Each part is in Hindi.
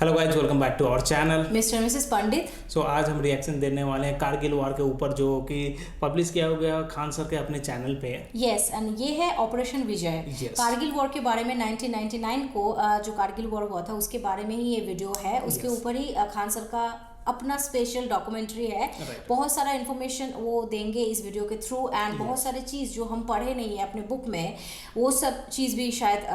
Hello guys, welcome back to our channel mister Mrs Pandit. So आज हम रिएक्शन देने वाले हैं कारगिल वॉर के ऊपर, जो कि पब्लिश किया गया खान सर के अपने चैनल पे। यस, एंड ये है ऑपरेशन विजय। Yes. कारगिल वॉर के बारे में 1999 को जो कारगिल वॉर हुआ था उसके बारे में ही ये वीडियो है। उसके Yes. ऊपर ही खान सर का अपना स्पेशल डॉक्यूमेंट्री है। Right. बहुत सारा इन्फॉर्मेशन वो देंगे इस वीडियो के थ्रू, एंड बहुत सारे चीज़ जो हम पढ़े नहीं है अपने बुक में, वो सब चीज़ भी शायद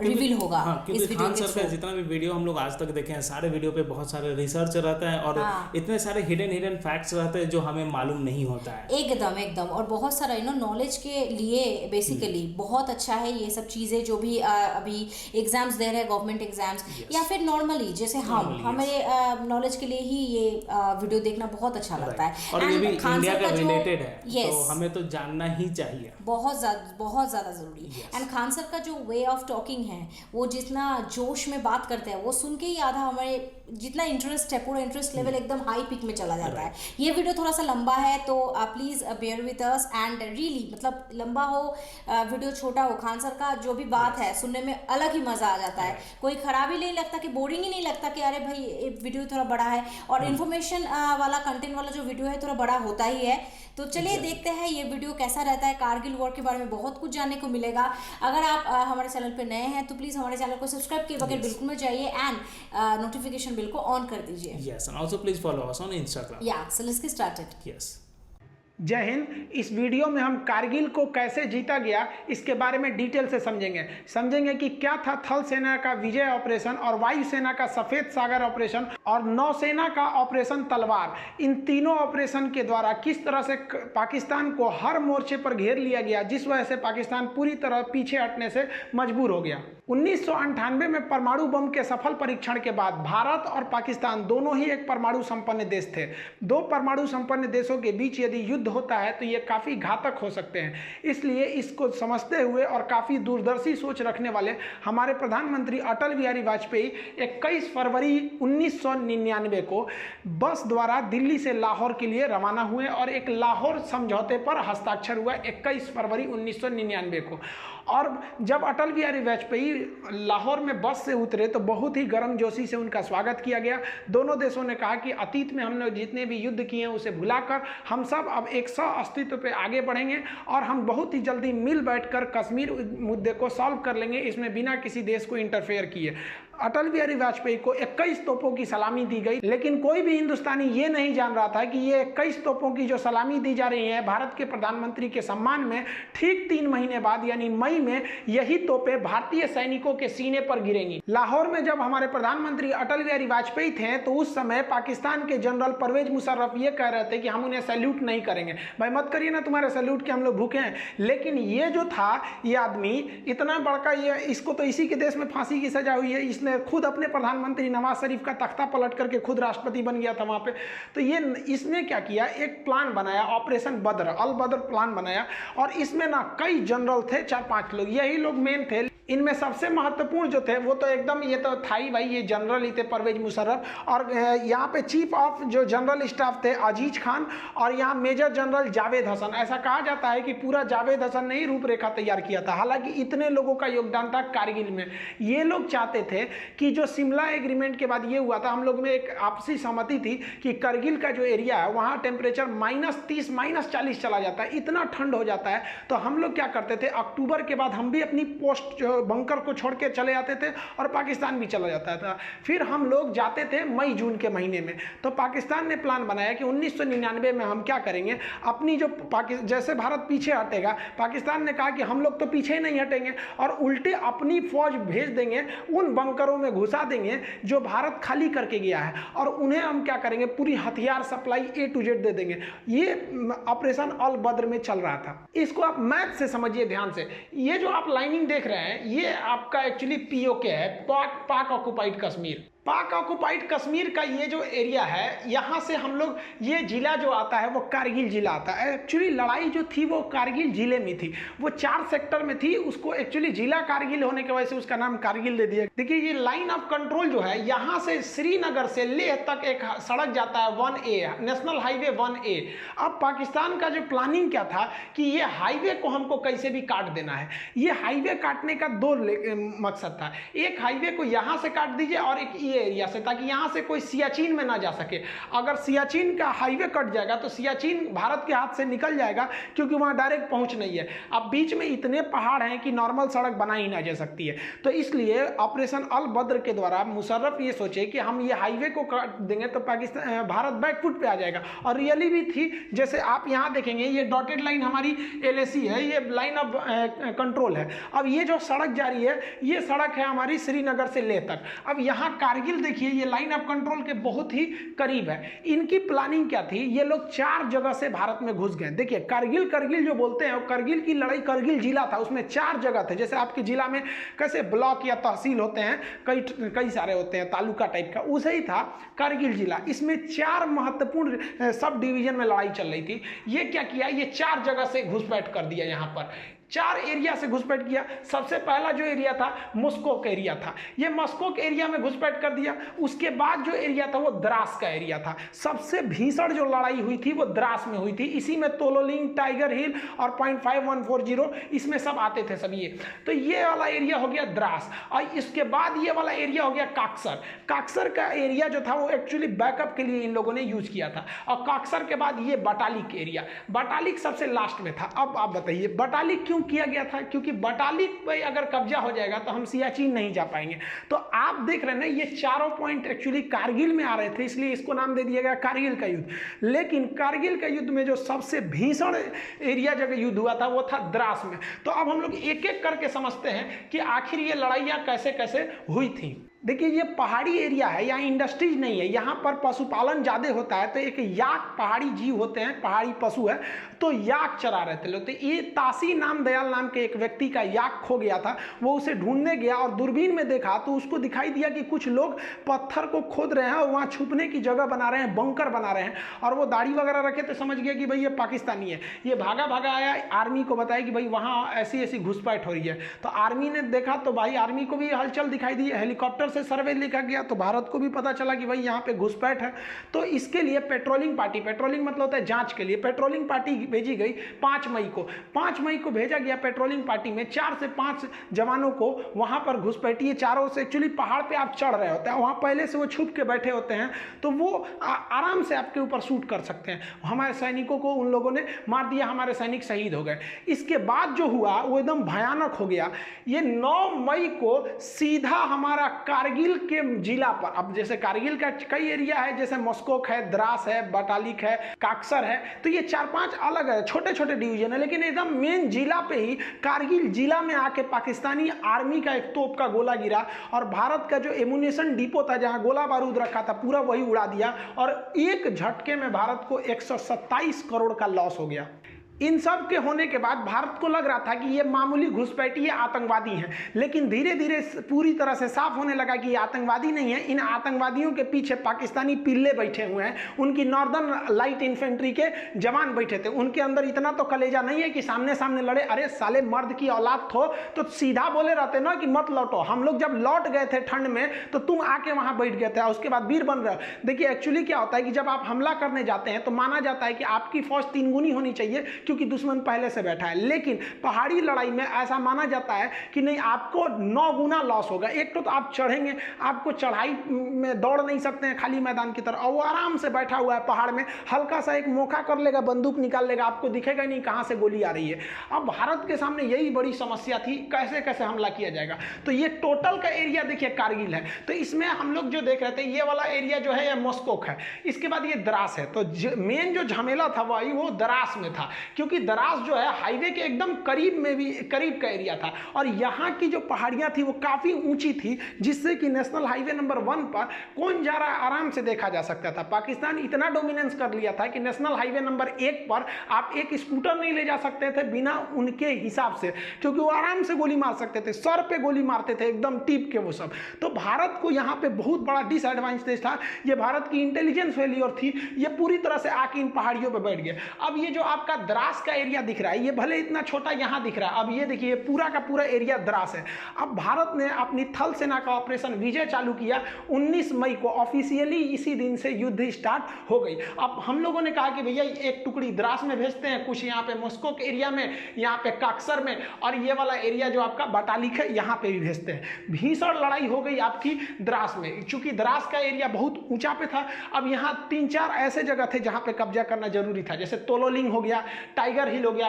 रिवील होगा। हाँ, इस क्योंकि वीडियो खान के सर का थ्रू जितना भी वीडियो हम लोग आज तक देखे हैं, सारे वीडियो पे बहुत सारे रिसर्च रहता है और इतने सारे हिडन फैक्ट्स रहते हैं जो हमें मालूम नहीं होता है। एकदम और बहुत सारा नॉलेज के लिए बेसिकली बहुत अच्छा है ये सब चीज़ें जो भी अभी एग्जाम्स दे रहे हैं, गवर्नमेंट एग्जाम्स या फिर नॉर्मली जैसे हमारे नॉलेज के लिए ही ये वीडियो देखना बहुत अच्छा लगता है। और ये भी इंडिया का रिलेटेड है, yes, तो हमें तो जानना ही चाहिए, बहुत ज़्यादा ज़रूरी। एंड खान सर का जो वे ऑफ टॉकिंग है, वो जितना जोश में बात करते हैं, वो सुन के ही आधा हमारे जितना इंटरेस्ट है, पूरा इंटरेस्ट लेवल एकदम हाई पिक में चला जाता है। ये वीडियो थोड़ा सा लंबा है, तो please bear with us. And really मतलब लंबा हो वीडियो, छोटा हो, खान सर का जो भी बात है सुनने में अलग ही मज़ा आ जाता है। कोई खराबी नहीं लगता, कि बोरिंग ही नहीं लगता कि अरे भाई ये वीडियो थोड़ा बड़ा है। और इन्फॉर्मेशन वाला कंटेंट वाला जो वीडियो है थोड़ा बड़ा होता ही है। तो चलिए देखते हैं ये वीडियो कैसा रहता है। कारगिल वॉर के बारे में बहुत कुछ जानने को मिलेगा। अगर आप हमारे चैनल पे नए हैं तो प्लीज़ हमारे चैनल को सब्सक्राइब किए बगैर बिल्कुल मत जाइए, एंड नोटिफिकेशन बिल को ऑन कर दीजिए। Yes, and also please follow us on Instagram. Yeah so let's get started. Yes, Jai Hind. इस वीडियो में हम कारगिल को कैसे जीता गया इसके बारे में डिटेल से समझेंगे कि क्या था थल सेना का विजय ऑपरेशन और वायुसेना का सफ़ेद सागर ऑपरेशन और नौसेना का ऑपरेशन तलवार। इन तीनों ऑपरेशन के द्वारा किस तरह से पाकिस्तान को हर मोर्चे पर घेर लिया गया, जिस वजह से पाकिस्तान पूरी तरह पीछे हटने से मजबूर हो गया। 1998 में परमाणु बम के सफल परीक्षण के बाद भारत और पाकिस्तान दोनों ही एक परमाणु संपन्न देश थे। दो परमाणु संपन्न देशों के बीच यदि युद्ध होता है तो ये काफ़ी घातक हो सकते हैं। इसलिए इसको समझते हुए और काफ़ी दूरदर्शी सोच रखने वाले हमारे प्रधानमंत्री अटल बिहारी वाजपेयी 21 फरवरी 1999 को बस द्वारा दिल्ली से लाहौर के लिए रवाना हुए और एक लाहौर समझौते पर हस्ताक्षर हुआ 21 फरवरी 1999 को। और जब अटल बिहारी वाजपेयी लाहौर में बस से उतरे तो बहुत ही गर्मजोशी से उनका स्वागत किया गया। दोनों देशों ने कहा कि अतीत में हमने जितने भी युद्ध किए हैं उसे भुलाकर हम सब अब एक सह अस्तित्व पे आगे बढ़ेंगे और हम बहुत ही जल्दी मिल बैठकर कश्मीर मुद्दे को सॉल्व कर लेंगे, इसमें बिना किसी देश को इंटरफेयर किए। अटल बिहारी वाजपेयी को 21 तोपों की सलामी दी गई, लेकिन कोई भी हिंदुस्तानी ये नहीं जान रहा था कि ये 21 तोपों की जो सलामी दी जा रही है भारत के प्रधानमंत्री के सम्मान में, ठीक 3 महीने बाद यानी मई में यही तोपें भारतीय सैनिकों के सीने पर गिरेंगी। लाहौर में जब हमारे प्रधानमंत्री अटल बिहारी वाजपेयी थे तो उस समय पाकिस्तान के जनरल परवेज मुशर्रफ ये कह रहे थे कि हम उन्हें सैल्यूट नहीं करेंगे। भाई मत करिए ना तुम्हारे सैल्यूट के, हम लोग भूखे हैं। लेकिन ये जो था, ये आदमी इतना बड़का, ये इसको तो इसी के देश में फांसी की सजा हुई है। इसने खुद अपने प्रधानमंत्री नवाज शरीफ का तख्ता पलट करके खुद राष्ट्रपति बन गया था वहाँ पे। तो ये इसने क्या किया, एक प्लान बनाया, ऑपरेशन बद्र, अल बद्र प्लान बनाया। और इसमें ना कई जनरल थे, 4-5 लोग, यही लोग मेन थे। इनमें सबसे महत्वपूर्ण जो थे वो तो एकदम ये तो था ही भाई, ये जनरल ही थे परवेज मुशर्रफ। और यहाँ पे चीफ ऑफ जो जनरल स्टाफ थे अजीज खान, और यहाँ मेजर जनरल जावेद हसन। ऐसा कहा जाता है कि पूरा जावेद हसन ने ही रूपरेखा तैयार किया था। हालांकि इतने लोगों का योगदान था कारगिल में। ये लोग चाहते थे कि जो शिमला एग्रीमेंट के बाद ये हुआ था, हम लोग में एक आपसी सहमति थी कि करगिल का जो एरिया है वहाँ टेम्परेचर -30 -40 चला जाता है, इतना ठंड हो जाता है। तो हम लोग क्या करते थे, अक्टूबर के बाद हम भी अपनी पोस्ट बंकर को छोड़ के चले जाते थे और पाकिस्तान भी चला जाता था। फिर हम लोग जाते थे मई जून के महीने में। तो पाकिस्तान ने प्लान बनाया कि 1999 में हम क्या करेंगे, अपनी जो जैसे भारत पीछे हटेगा, पाकिस्तान ने कहा कि हम लोग तो पीछे ही नहीं हटेंगे और उल्टे अपनी फौज भेज देंगे, उन बंकरों में घुसा देंगे जो भारत खाली करके गया है, और उन्हें हम क्या करेंगे, पूरी हथियार सप्लाई A to Z दे देंगे। ये ऑपरेशन अल बद्र में चल रहा था। इसको आप मैथ से समझिए ध्यान से। ये जो आप लाइनिंग देख रहे हैं ये आपका एक्चुअली POK है, पाक ऑक्युपाइड कश्मीर। पाक ऑक्युपाइड कश्मीर का ये जो एरिया है, यहाँ से हम लोग, ये जिला जो आता है वो कारगिल जिला आता है। एक्चुअली लड़ाई जो थी वो कारगिल जिले में थी, वो 4 सेक्टर में थी, उसको एक्चुअली जिला कारगिल होने की वजह से उसका नाम कारगिल दे दिया। देखिए ये लाइन ऑफ कंट्रोल जो है, यहाँ से श्रीनगर से लेह तक एक सड़क जाता है 1A, नेशनल हाईवे 1A। अब पाकिस्तान का जो प्लानिंग क्या था कि ये हाईवे को हमको कैसे भी काट देना है। ये हाईवे काटने का 2 मकसद था। एक हाईवे को यहाँ से काट दीजिए और एक ये एरिया से, ताकि यहाँ से कोई सियाचिन में ना जा सके। अगर सियाचिन का हाईवे कट जाएगा तो सियाचिन भारत के हाथ से निकल जाएगा, क्योंकि वहाँ डायरेक्ट पहुँच नहीं है। अब बीच में इतने पहाड़ हैं कि नॉर्मल सड़क बनाई ना जा सकती है। तो इसलिए ऑपरेशन अल बद्र के द्वारा मुशर्रफ ये सोचे कि हम ये हाईवे को काट देंगे तो पाकिस्तान, भारत बैकफुट पे आ जाएगा। और रियली भी थी। जैसे आप यहाँ देखेंगे ये डॉटेड लाइन हमारी LAC है, ये लाइन ऑफ कंट्रोल है। अब ये जो सड़क जा रही है, ये सड़क है हमारी श्रीनगर से लेह तक। अब यहाँ कारगिल देखिए, ये लाइन ऑफ कंट्रोल के बहुत ही करीब है। इनकी प्लानिंग क्या थी, ये लोग 4 जगह से भारत में घुस गए। देखिए करगिल जो बोलते हैं, करगिल की लड़ाई, करगिल जिला था, उसमें 4 जगह थे। जैसे आपके जिला में कैसे ब्लॉक या तहसील होते हैं, कई सारे होते हैं, तालुका टाइप का, उसे ही था करगिल जिला। इसमें 4 महत्वपूर्ण सब डिवीजन में लड़ाई चल रही थी। ये क्या किया, ये 4 जगह से घुसपैठ कर दिया। यहाँ पर 4 एरिया से घुसपैठ किया। सबसे पहला जो एरिया था मस्कोक एरिया था, ये मस्कोक एरिया में घुसपैठ कर दिया। उसके बाद जो एरिया था वो द्रास का एरिया था। सबसे भीषण जो लड़ाई हुई थी वो द्रास में हुई थी। इसी में तोलोलिंग, टाइगर हिल और .5140 इसमें सब आते थे सब ये। तो ये वाला एरिया हो गया द्रास। और इसके बाद ये वाला एरिया हो गया काक्सर। काक्सर का एरिया जो था वो एक्चुअली बैकअप के लिए इन लोगों ने यूज किया था। और काक्सर के बाद ये बटालिक एरिया, बटालिक सबसे लास्ट में था। अब आप बताइए बटालिक क्यों किया गया था, क्योंकि बटालिक पे अगर कब्जा हो जाएगा तो हम सियाचिन नहीं जा पाएंगे। तो आप देख रहे हैं ना, ये चारों पॉइंट एक्चुअली कारगिल में आ रहे थे, इसलिए इसको नाम दे दिया गया कारगिल का युद्ध। लेकिन कारगिल का युद्ध में जो सबसे भीषण एरिया जगह युद्ध हुआ था वो था द्रास में। तो अब हम लोग एक एक करके समझते हैं कि आखिर ये लड़ाइयाँ कैसे कैसे हुई थी। देखिए ये पहाड़ी एरिया है, यहाँ इंडस्ट्रीज नहीं है, यहाँ पर पशुपालन ज़्यादा होता है। तो एक याक पहाड़ी जीव होते हैं, पहाड़ी पशु है, तो याक चरा रहे थे लोग। तो ये तासी नाम दयाल नाम के एक व्यक्ति का याक खो गया था। वो उसे ढूंढने गया और दूरबीन में देखा तो उसको दिखाई दिया कि कुछ लोग पत्थर को खोद रहे हैं और वहाँ छुपने की जगह बना रहे हैं, बंकर बना रहे हैं। और वो दाढ़ी वगैरह रखे तो समझ गया कि भाई ये पाकिस्तानी है। ये भागा भागा आया, आर्मी को बताया कि भाई वहाँ ऐसी ऐसी घुसपैठ हो रही है। तो आर्मी ने देखा तो भाई आर्मी को भी हलचल दिखाई दी, हेलीकॉप्टर से सर्वे लिखा गया तो भारत को भी पता चला कि भाई यहाँ पे घुसपैठ है। तो इसके लिए पेट्रोलिंग पार्टी, पेट्रोलिंग मतलब होता है जांच के लिए, पेट्रोलिंग पार्टी भेजी गई 5 मई को। 5 मई को भेजा गया पेट्रोलिंग पार्टी में 4 से 5 जवानों को वहाँ पर घुसपैठी। ये चारों से एक्चुअली पहाड़ पे आप चढ़ रहे होते हैं, वहाँ पहले से वो छुप के बैठे होते हैं, तो वो आराम से आपके ऊपर शूट कर सकते हैं। हमारे सैनिकों को उन लोगों ने मार दिया, हमारे सैनिक शहीद हो गए। इसके बाद जो हुआ वो एकदम भयानक हो गया। ये 9 मई को सीधा हमारा कारगिल के जिला पर, अब जैसे कारगिल का कई एरिया है, जैसे मस्कोक है, द्रास है, बटालिक है, काक्सर है, तो ये 4-5 अलग है, छोटे छोटे डिवीजन है। लेकिन एकदम मेन जिला पे ही कारगिल जिला में आके पाकिस्तानी आर्मी का एक तोप का गोला गिरा और भारत का जो एमुनेशन डिपो था जहां गोला बारूद रखा था पूरा वही उड़ा दिया। और एक झटके में भारत को 127 करोड़ का लॉस हो गया। इन सब के होने के बाद भारत को लग रहा था कि ये मामूली घुसपैठी आतंकवादी हैं, लेकिन धीरे धीरे पूरी तरह से साफ होने लगा कि ये आतंकवादी नहीं है। इन आतंकवादियों के पीछे पाकिस्तानी पिल्ले बैठे हुए हैं, उनकी नॉर्दर्न लाइट इन्फेंट्री के जवान बैठे थे। उनके अंदर इतना तो कलेजा नहीं है कि सामने सामने लड़े। अरे साले मर्द की औलाद थो तो सीधा बोले रहते ना कि मत लौटो। हम लोग जब लौट गए थे ठंड में तो तुम आके वहां बैठ गए थे, उसके बाद वीर बन रहे हो। देखिए एक्चुअली क्या होता है कि जब आप हमला करने जाते हैं तो माना जाता है कि आपकी फौज 3 गुनी होनी चाहिए, क्योंकि दुश्मन पहले से बैठा है। लेकिन पहाड़ी लड़ाई में ऐसा माना जाता है कि नहीं, आपको 9 गुना लॉस होगा। एक तो आप चढ़ेंगे, आपको चढ़ाई में दौड़ नहीं सकते हैं खाली मैदान की तरह, और वो आराम से बैठा हुआ है पहाड़ में, हल्का सा एक मौका कर लेगा, बंदूक निकाल लेगा, आपको दिखेगा नहीं कहां से गोली आ रही है। अब भारत के सामने यही बड़ी समस्या थी, कैसे कैसे हमला किया जाएगा। तो ये टोटल का एरिया देखिए कारगिल है, तो इसमें हम लोग जो देख रहे थे ये वाला एरिया जो है ये मस्कोक है, इसके बाद ये द्रास है। तो मेन जो झमेला था वही वो द्रास में था, क्योंकि द्रास जो है हाईवे के एकदम करीब का एरिया था और यहाँ की जो पहाड़ियाँ थी वो काफ़ी ऊंची थी, जिससे कि नेशनल हाईवे नंबर 1 पर कौन जा रहा है आराम से देखा जा सकता था। पाकिस्तान इतना डोमिनेंस कर लिया था कि नेशनल हाईवे नंबर 1 पर आप एक स्कूटर नहीं ले जा सकते थे बिना उनके हिसाब से, क्योंकि वो आराम से गोली मार सकते थे, सर पे गोली मारते थे एकदम टीप के वो सब। तो भारत को यहाँ पे बहुत बड़ा डिसएडवांटेज था, ये भारत की इंटेलिजेंस फेलियर थी, ये पूरी तरह से आके इन पहाड़ियों पे बैठ गए। अब ये जो आपका द्रास का एरिया दिख रहा है, ये भले इतना छोटा यहाँ दिख रहा है, अब ये देखिए पूरा का पूरा एरिया द्रास है। अब भारत ने अपनी थल सेना का ऑपरेशन विजय चालू किया 19 मई को, ऑफिशियली इसी दिन से युद्ध स्टार्ट हो गई। अब हम लोगों ने कहा कि भैया एक टुकड़ी द्रास में भेजते हैं, कुछ यहाँ पे मॉस्को के एरिया में, यहाँ पे काक्सर में, और ये वाला एरिया जो आपका बाटालिक है यहाँ पे भी भेजते हैं। भीषण लड़ाई हो गई आपकी द्रास में, क्योंकि द्रास का एरिया बहुत ऊंचा पे था। अब यहाँ 3-4 ऐसे जगह थे जहाँ पे कब्जा करना जरूरी था, जैसे तोलोलिंग हो गया, टाइगर हिल हो गया,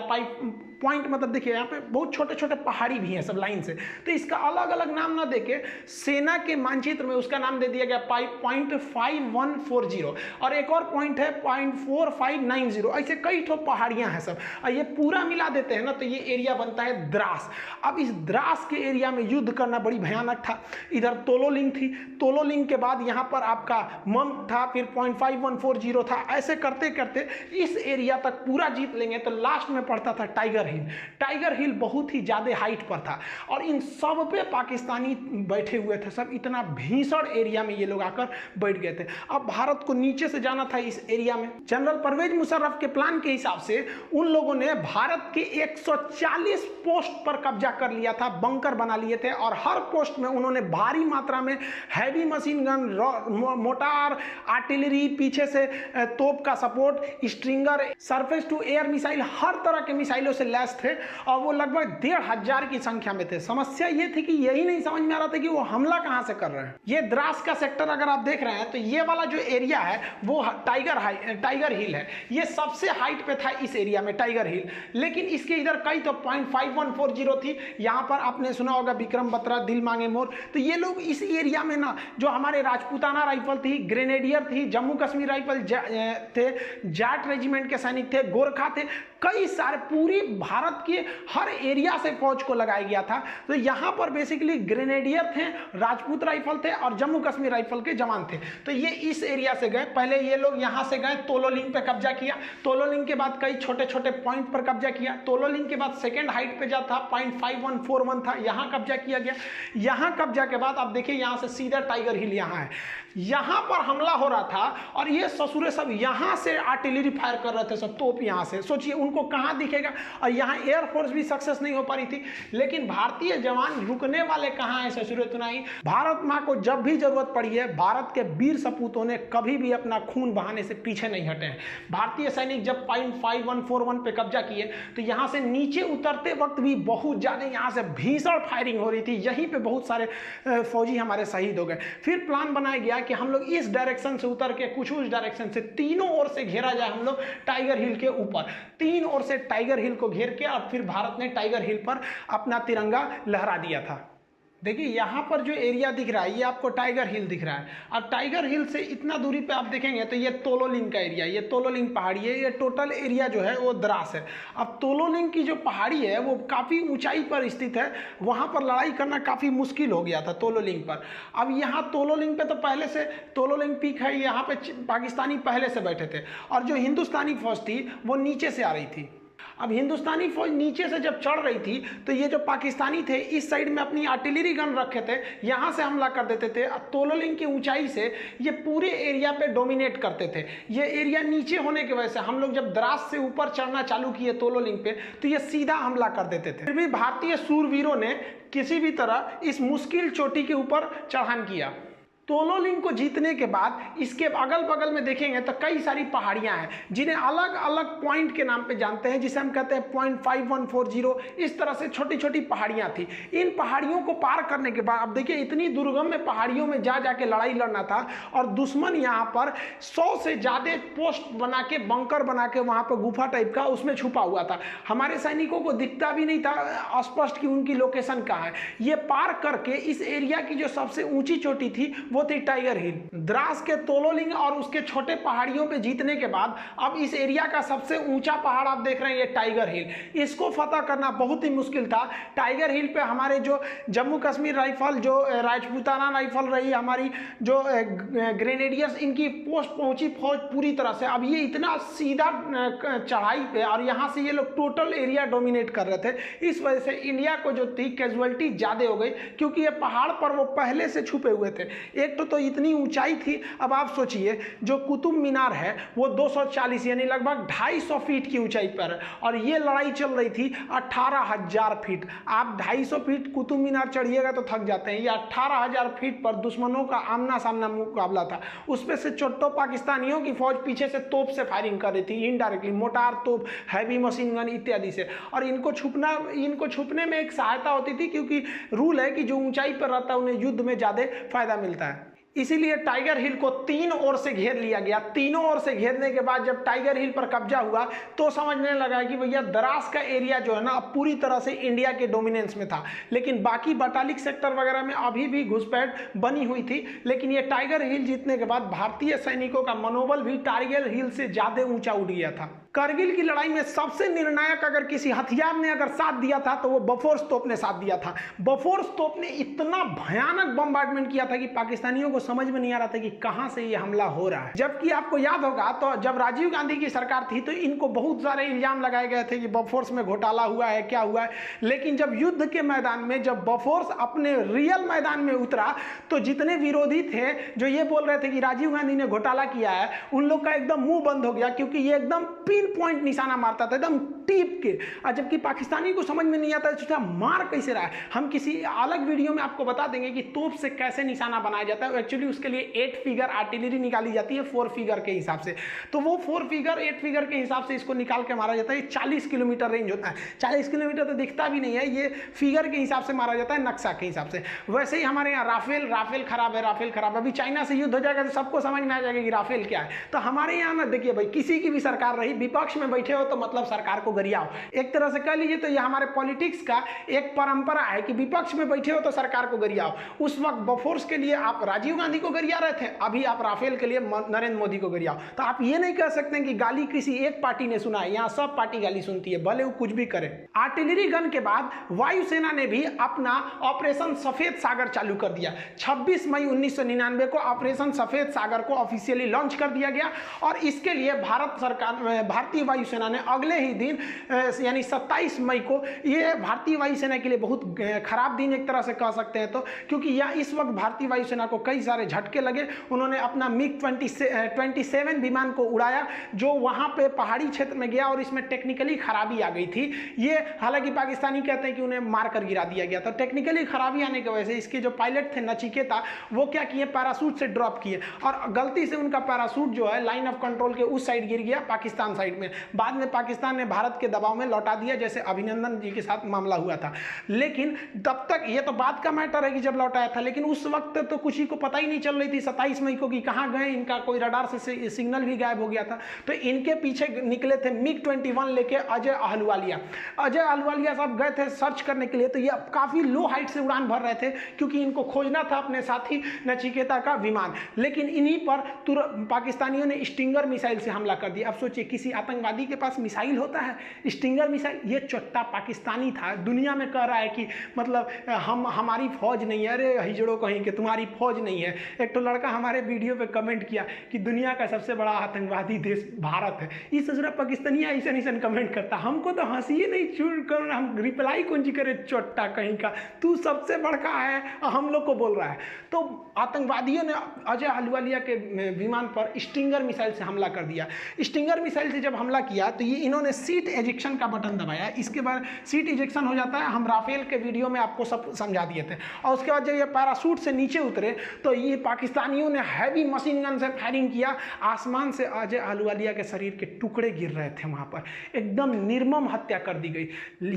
पॉइंट मतलब देखिए यहाँ पे बहुत छोटे छोटे पहाड़ी भी हैं सब लाइन से, तो इसका अलग अलग नाम ना देके सेना के मानचित्र में उसका नाम दे दिया गया पॉइंट 5140, और एक और पॉइंट है पॉइंट 4590। ऐसे कई ठो पहाड़ियाँ हैं सब, और ये पूरा मिला देते हैं ना तो ये एरिया बनता है द्रास। अब इस द्रास के एरिया में युद्ध करना बड़ी भयानक था। इधर तोलोलिंग थी, तोलोलिंग के बाद यहाँ पर आपका मम था, फिर पॉइंट 5140 था। ऐसे करते करते इस एरिया तक पूरा जीत लेंगे तो लास्ट में पड़ता था टाइगर हिल। टाइगर हिल बहुत ही ज्यादा हाइट पर था और इन सब पे पाकिस्तानी बैठे हुए थे सब, इतना भीषण एरिया में ये लोग आकर बैठ गए थे। अब भारत को नीचे से जाना था इस एरिया में। जनरल परवेज मुशर्रफ के प्लान के हिसाब से उन लोगों ने भारत के 140 पोस्ट पर कब्जा कर लिया था, बंकर बना लिए थे, और हर पोस्ट में उन्होंने भारी मात्रा में heavy machine gun, mortar, artillery, पीछे से तोप का support, stringer, surface to air missile, हर तरह के मिसाइलों से लैस थे, और वो लगभग 1500 की संख्या में थे। समस्या ये थी कि यही नहीं समझ में आ रहा था कि वो हमला कहां से कर रहे हैं। ये द्रास का सेक्टर अगर आप देख रहे हैं तो ये वाला जो एरिया है वो टाइगर हिल है। ये सबसे हाइट पे था इस एरिया में टाइगर हिल, लेकिन इसके इधर कई तो पॉइंट 5140 थी। यहाँ पर आपने सुना होगा विक्रम बत्रा, दिल मांगे मोर। तो ये लोग इस एरिया में ना, जो हमारे राजपूताना राइफल थी, ग्रेनेडियर थी, जम्मू कश्मीर राइफल थे, जाट रेजिमेंट के सैनिक थे, गोरखा थे, कई सारे पूरी भारत के हर एरिया से फौज को लगाया गया था। तो यहाँ पर बेसिकली ग्रेनेडियर थे, राजपूत राइफल थे और जम्मू कश्मीर राइफल के जवान थे। तो ये इस एरिया से गए, पहले ये लोग यहाँ से गए, तोलोलिंग पे कब्जा किया, तोलोलिंग के बाद कई छोटे छोटे पॉइंट पर कब्जा किया, तोलोलिंग के बाद सेकेंड हाइट पे जा था पॉइंट 5141 था, यहाँ कब्जा किया गया। यहाँ कब्जा के बाद आप देखिए यहाँ से सीधा टाइगर हिल यहाँ है, यहाँ पर हमला हो रहा था और ये ससुरे सब यहाँ से आर्टिलरी फायर कर रहे थे, सब तोप यहाँ से। सोचिए उनको कहाँ दिखेगा, और यहाँ एयरफोर्स भी सक्सेस नहीं हो पा रही थी, लेकिन भारतीय जवान रुकने वाले कहाँ हैं ससुरे तुनाई। भारत माँ को जब भी जरूरत पड़ी है, भारत के वीर सपूतों ने कभी भी अपना खून बहाने से पीछे नहीं हटे हैं। भारतीय सैनिक जब पॉइंट 5141 पे कब्जा किए तो यहाँ से नीचे उतरते वक्त भी बहुत ज्यादा यहाँ से भीषण फायरिंग हो रही थी, यहीं पे बहुत सारे फौजी हमारे शहीद हो गए। फिर प्लान बनाया गया कि हम लोग इस डायरेक्शन से उतर के कुछ उस डायरेक्शन से, तीनों ओर से घेरा जाए हम लोग टाइगर हिल के ऊपर। 3 ओर से टाइगर हिल को घेर के और फिर भारत ने टाइगर हिल पर अपना तिरंगा लहरा दिया था। देखिए यहाँ पर जो एरिया दिख रहा है ये आपको टाइगर हिल दिख रहा है। अब टाइगर हिल से इतना दूरी पे आप देखेंगे तो ये तोलोलिंग का एरिया, ये तोलोलिंग पहाड़ी है, ये टोटल एरिया जो है वो द्रास है। अब तोलोलिंग की जो पहाड़ी है वो काफ़ी ऊंचाई पर स्थित है, वहाँ पर लड़ाई करना काफ़ी मुश्किल हो गया था तोलोलिंग पर। अब यहाँ तोलोलिंग पे तो पहले से तोलोलिंग पीक है, यहाँ पे पाकिस्तानी पहले से बैठे थे और जो हिंदुस्तानी फौज थी वो नीचे से आ रही थी। अब हिंदुस्तानी फौज नीचे से जब चढ़ रही थी तो ये जो पाकिस्तानी थे इस साइड में अपनी आर्टिलरी गन रखे थे, यहाँ से हमला कर देते थे। तोलोलिंग की ऊंचाई से ये पूरे एरिया पे डोमिनेट करते थे। ये एरिया नीचे होने की वजह से हम लोग जब द्रास से ऊपर चढ़ना चालू किए तोलोलिंग पे तो ये सीधा हमला कर देते थे। फिर भी भारतीय सूरवीरों ने किसी भी तरह इस मुश्किल चोटी के ऊपर चढ़ान किया। तोलोलिंग को जीतने के बाद इसके अगल बगल में देखेंगे तो कई सारी पहाड़ियां हैं जिन्हें अलग अलग पॉइंट के नाम पे जानते हैं, जिसे हम कहते हैं पॉइंट 5140। इस तरह से छोटी छोटी पहाड़ियां थी। इन पहाड़ियों को पार करने के बाद अब देखिए इतनी दुर्गम में पहाड़ियों में जा जाके लड़ाई लड़ना था और दुश्मन यहाँ पर 100 से ज़्यादा पोस्ट बना के, बंकर बना के वहाँ पर गुफा टाइप का उसमें छुपा हुआ था। हमारे सैनिकों को दिखता भी नहीं था स्पष्ट कि उनकी लोकेशन कहाँ है। ये पार करके इस एरिया की जो सबसे ऊंची चोटी थी वो वो थी टाइगर हिल। द्रास के तोलोलिंग और उसके छोटे पहाड़ियों पे जीतने के बाद अब इस एरिया का सबसे ऊंचा पहाड़ आप देख रहे हैं, ये टाइगर हिल। इसको फतह करना बहुत ही मुश्किल था। टाइगर हिल पे हमारे जो जम्मू कश्मीर राइफल, जो राजपूताना राइफल रही, हमारी जो ग्रेनेडियर्स, इनकी पोस्ट पहुंची फौज पूरी तरह से। अब ये इतना सीधा चढ़ाई पे और यहाँ से ये लोग टोटल एरिया डोमिनेट कर रहे थे। इस वजह से इंडिया को जो थी कैजुअलिटी ज़्यादा हो गई, क्योंकि ये पहाड़ पर वो पहले से छुपे हुए थे। एक तो इतनी ऊंचाई थी। अब आप सोचिए जो कुतुब मीनार है वो 240 यानी लगभग 250 फीट की ऊंचाई पर है, और ये लड़ाई चल रही थी 18,000 फीट। आप 250 फीट कुतुब मीनार चढ़िएगा तो थक जाते हैं। ये 18,000 फीट पर दुश्मनों का आमना सामना मुकाबला था। उसमें से चोट्टो पाकिस्तानियों की फौज पीछे से तोप से फायरिंग कर रही थी, इनडायरेक्टली मोटार तोप, हैवी मशीन गन इत्यादि से। और इनको छुपने में एक सहायता होती थी, क्योंकि रूल है कि जो ऊंचाई पर रहता है उन्हें युद्ध में ज्यादा फायदा मिलता है। इसीलिए टाइगर हिल को तीन ओर से घेर लिया गया। तीनों ओर से घेरने के बाद जब टाइगर हिल पर कब्जा हुआ तो समझने लगा कि भैया द्रास का एरिया जो है ना अब पूरी तरह से इंडिया के डोमिनेंस में था। लेकिन बाकी बटालिक सेक्टर वगैरह में अभी भी घुसपैठ बनी हुई थी। लेकिन ये टाइगर हिल जीतने के बाद भारतीय सैनिकों का मनोबल भी टाइगर हिल से ज्यादा ऊंचा उठ गया था। करगिल की लड़ाई में सबसे निर्णायक अगर किसी हथियार ने अगर साथ दिया था तो वो बफोर्स तोप ने साथ दिया था। बफोर्स तोप ने इतना भयानक बम्बार्डमेंट किया था कि पाकिस्तानियों को समझ में नहीं आ रहा था कि कहां से ये हमला हो रहा है। जबकि आपको याद होगा तो जब राजीव गांधी की सरकार थी तो इनको बहुत सारे इल्जाम लगाए गए थे कि बफोर्स में घोटाला हुआ है, क्या हुआ है। लेकिन जब युद्ध के मैदान में, जब बफोर्स अपने रियल मैदान में उतरा तो जितने विरोधी थे जो ये बोल रहे थे कि राजीव गांधी ने घोटाला किया है, उन लोग का एकदम मुंह बंद हो गया, क्योंकि ये एकदम पिन पॉइंट निशाना मारता था, एकदम टीप के। और जबकि पाकिस्तानी को समझ में नहीं आता है मार कैसे रहा है। हम किसी अलग वीडियो में आपको बता देंगे कि तोप से कैसे निशाना बनाया जाता है। एक्चुअली उसके लिए 8 फिगर आर्टिलरी निकाली जाती है 4 फिगर के हिसाब से। तो वो 4 फिगर 8 फिगर के हिसाब से इसको निकाल के मारा जाता है। 40 किलोमीटर रेंज होता है। 40 किलोमीटर तो दिखता भी नहीं है, ये फिगर के हिसाब से मारा जाता है, नक्शा के हिसाब से। वैसे ही हमारे यहाँ राफेल खराब है, राफेल खराब है। अभी चाइना से युद्ध हो जाएगा तो सबको समझ में आ जाएगा कि राफेल क्या है। तो हमारे यहाँ ना देखिए भाई, किसी की भी सरकार रही, विपक्ष में बैठे हो तो मतलब सरकार को गरियाओ। एक तरह से कह लीजिए तो यह हमारे पॉलिटिक्स का एक परंपरा है कि विपक्ष में बैठे हो तो सरकार को गरियाओ। उस वक्त बफोर्स के लिए आप राजीव गांधी को गरिया रहे थे, अभी आप राफेल के लिए नरेंद्र मोदी को गरियाओ। तो आप ये नहीं कह सकते कि गाली किसी एक पार्टी ने सुना है। यहाँ सब पार्टी गाली सुनती है, भले वो कुछ भी करे। आर्टिलरी गन के बाद वायुसेना ने भी अपना ऑपरेशन सफेद सागर चालू कर दिया। 26 मई 1999 को ऑपरेशन सफेद सागर को ऑफिशियली लॉन्च कर दिया गया। और इसके लिए भारतीय वायुसेना ने अगले ही दिन यानी 27 मई को, ये भारतीय वायुसेना के लिए बहुत खराब दिन एक तरह से कह सकते हैं, तो क्योंकि यह इस वक्त भारतीय वायुसेना को कई सारे झटके लगे। उन्होंने अपना MiG-27 विमान को उड़ाया जो वहां पे पहाड़ी क्षेत्र में गया और इसमें टेक्निकली खराबी आ गई थी। ये हालांकि पाकिस्तानी कहते हैं कि उन्हें मारकर गिरा दिया गया था। टेक्निकली खराबी आने की वजह से इसके जो पायलट थे नचिकेता, वो क्या किए, पैराशूट से ड्रॉप किए और गलती से उनका पैराशूट जो है लाइन ऑफ कंट्रोल के उस साइड गिर गया, पाकिस्तान साइड में। बाद में पाकिस्तान ने भारत के दबाव में लौटा दिया, जैसे अभिनंदन जी के साथ मामला हुआ था। लेकिन तब तक ये तो बात का मैटर है कि जब लौटाया था, लेकिन उस वक्त तो कुछ ही को पता ही नहीं चल रही थी 27 मई को कि कहाँ गए। इनका कोई रडार से सिग्नल भी गायब हो गया था। तो इनके पीछे निकले थे MiG-21 लेके अजय अहलुवालिया। अजय अहलुवालिया साहब गए थे सर्च करने के लिए। तो ये काफी लो हाइट से उड़ान भर रहे थे क्योंकि इनको खोजना था अपने साथी नचिकेता का विमान। लेकिन इन्हीं पर पाकिस्तानियों ने स्टिंगर मिसाइल से हमला कर दिया। अब सोचिए, किसी आतंकवादी के पास मिसाइल होता है, स्टिंगर मिसाइल। ये चोट्टा पाकिस्तानी था, दुनिया में कह रहा है कि मतलब हमारी फौज नहीं है। अरे हिजड़ों कहीं कि तुम्हारी फौज नहीं है। एक तो लड़का हमारे वीडियो पे कमेंट किया कि दुनिया का सबसे बड़ा आतंकवादी देश भारत है। इस ससुरा पाकिस्तानी ऐसा कमेंट करता, हमको तो हंसी ही नहीं छूट कर, हम रिप्लाई कौन सी करे, चोट्टा कहीं का, तू सबसे बड़का है हम लोग को बोल रहा है। तो आतंकवादियों ने अजय अहलुवालिया के विमान पर स्टिंगर मिसाइल से हमला कर दिया। स्टिंगर मिसाइल से जब हमला किया तो ये इन्होंने सीट एजेक्शन का बटन दबाया। इसके बाद सीट एजेक्शन हो जाता है, हम राफेल के वीडियो में आपको सब समझा दिए थे। और उसके बाद जब ये पैराशूट से नीचे उतरे तो ये पाकिस्तानियों ने हैवी मशीन गन से फायरिंग किया। आसमान से अजय अहलुवालिया के शरीर के टुकड़े गिर रहे थे वहां पर, एकदम निर्मम हत्या कर दी गई।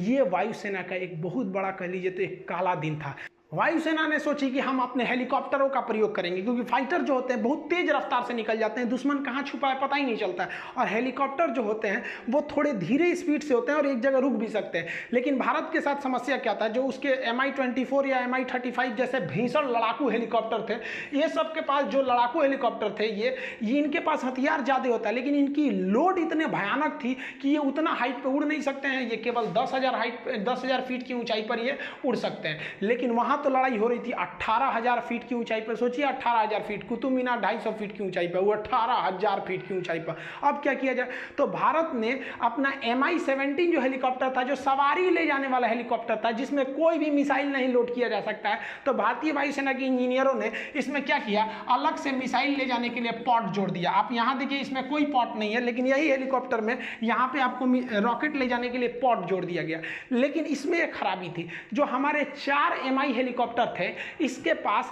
ये वायुसेना का एक बहुत बड़ा, कह लीजिए तो एक काला दिन था। वायुसेना ने सोची कि हम अपने हेलीकॉप्टरों का प्रयोग करेंगे, क्योंकि फाइटर जो होते हैं बहुत तेज रफ्तार से निकल जाते हैं, दुश्मन कहाँ छुपा है पता ही नहीं चलता है, और हेलीकॉप्टर जो होते हैं वो थोड़े धीरे स्पीड से होते हैं और एक जगह रुक भी सकते हैं। लेकिन भारत के साथ समस्या क्या था, जो उसके Mi-24 या Mi-35 जैसे भीषण लड़ाकू हेलीकॉप्टर थे, ये सबके पास जो लड़ाकू हेलीकॉप्टर थे ये इनके पास हथियार ज़्यादा होता है, लेकिन इनकी लोड इतने भयानक थी कि ये उतना हाइट पर उड़ नहीं सकते हैं, ये केवल 10,000 फीट की ऊंचाई पर ये उड़ सकते हैं। लेकिन वहाँ तो लड़ाई हो रही थी 18,000 फीट की ऊंचाई पर, सोचिए 18,000 फीट, कुतुब मीनार 250 फीट की ऊंचाई पर, वो 18,000 फीट की ऊंचाई पर। अब क्या किया जाए, तो भारत ने अपना Mi-17 जो हेलीकॉप्टर था, जो सवारी ले जाने वाला हेलीकॉप्टर था, जिसमें कोई भी मिसाइल नहीं लोड किया जा सकता है, तो भारतीय वायुसेना के इंजीनियरों ने इसमें क्या किया, अलग से मिसाइल ले जाने के लिए पॉट जोड़ दिया। आप यहाँ देखिए इसमें कोई पॉट नहीं है, लेकिन यही हेलीकॉप्टर में यहाँ पे आपको रॉकेट ले जाने के लिए पॉट जोड़ दिया गया। लेकिन इसमें एक खराबी थी, जो हमारे 4 Mi हेलीकॉप्टर थे, इसके पास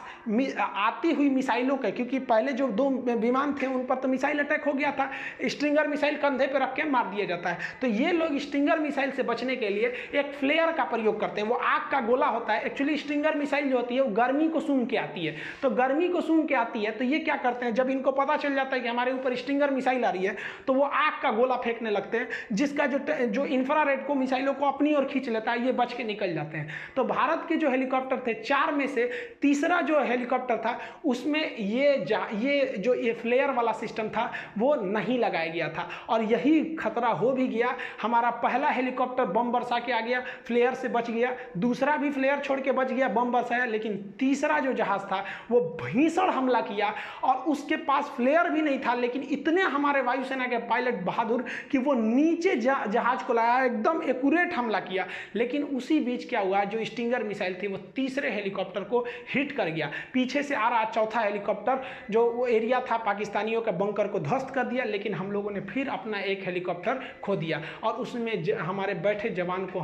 आती हुई मिसाइलों के, क्योंकि पहले जो 2 विमान थे उन पर तो मिसाइल अटैक हो गया था, स्ट्रिंगर मिसाइल कंधे पर रख के मार दिया जाता है, तो ये लोग स्ट्रिंगर मिसाइल से बचने के लिए एक फ्लेयर का प्रयोग करते हैं। वो आग का गोला होता है, एक्चुअली स्ट्रिंगर मिसाइल जो होती है वो गर्मी को सूंघ के आती है, तो गर्मी को सूंघ के आती है, तो ये क्या करते हैं, जब इनको पता चल जाता है कि हमारे ऊपर स्ट्रिंगर मिसाइल आ रही है, तो वो आग का गोला फेंकने लगते हैं, जिसका जो इंफ्रारेड को मिसाइलों को अपनी ओर खींच लेता है, ये बच के निकल जाते हैं। तो भारत के जो हेलीकॉप्टर थे 4 में से तीसरा जो हेलीकॉप्टर था उसमें ये फ्लेयर वाला सिस्टम था वो नहीं लगाया गया था, और यही खतरा हो भी गया। हमारा पहला हेलीकॉप्टर बम बरसा के आ गया, फ्लेयर से बच गया, दूसरा भी फ्लेयर छोड़ के बच गया, बम बरसाया, लेकिन तीसरा जो जहाज था वो भीषण हमला किया, और उसके पास फ्लेयर भी नहीं था, लेकिन इतने हमारे वायुसेना के पायलट बहादुर कि वो नीचे जहाज को लाया, एकदम एक्यूरेट हमला किया। लेकिन उसी बीच क्या हुआ, जो स्टिंगर मिसाइल थी वो तीसरे हेलीकॉप्टर को हिट कर गया, पीछे से आ रहा चौथा हेलीकॉप्टर जो वो एरिया था पाकिस्तानियों के बंकर को ध्वस्त कर दिया, लेकिन हम लोगों ने फिर अपना एक हेलीकॉप्टर खो दिया, और उसमें हमारे बैठे जवान को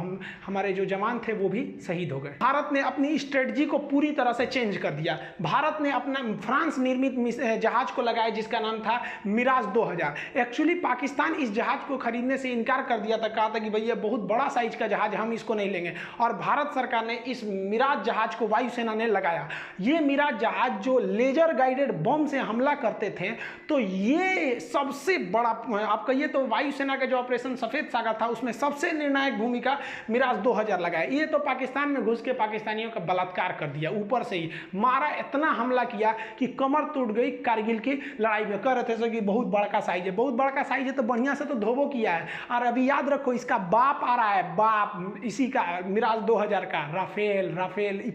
हमारे जो जवान थे वो भी शहीद हो गए। भारत ने अपनी स्ट्रेटजी को पूरी तरह से चेंज कर दिया। भारत ने अपना फ्रांस निर्मित जहाज को लगाया जिसका नाम था मिराज 2000। एक्चुअली पाकिस्तान इस जहाज को खरीदने से इनकार कर दिया था, कहा था कि भैया बहुत बड़ा साइज का जहाज, हम इसको नहीं लेंगे, और भारत सरकार ने इस मिराज जहाज को वायुसेना ने लगाया। ये मिराज जहाज जो लेजर गाइडेड बम से हमला करते थे, तो ये सबसे बड़ा आपका ये तो वायुसेना का जो ऑपरेशन सफेद सागर था उसमें सबसे निर्णायक भूमिका मिराज 2000 लगाया। ये तो पाकिस्तान में घुस के पाकिस्तानियों का बलात्कार कर दिया, ऊपर से ही मारा, इतना हमला किया कि कमर टूट गई कारगिल की लड़ाई में। कह रहे थे कि बहुत बड़का साइज है, बहुत बड़का साइज है तो बढ़िया से तो धोबो किया है। और अभी याद रखो इसका बाप आ रहा है, बाप इसी का मिराज 2000 का राफेल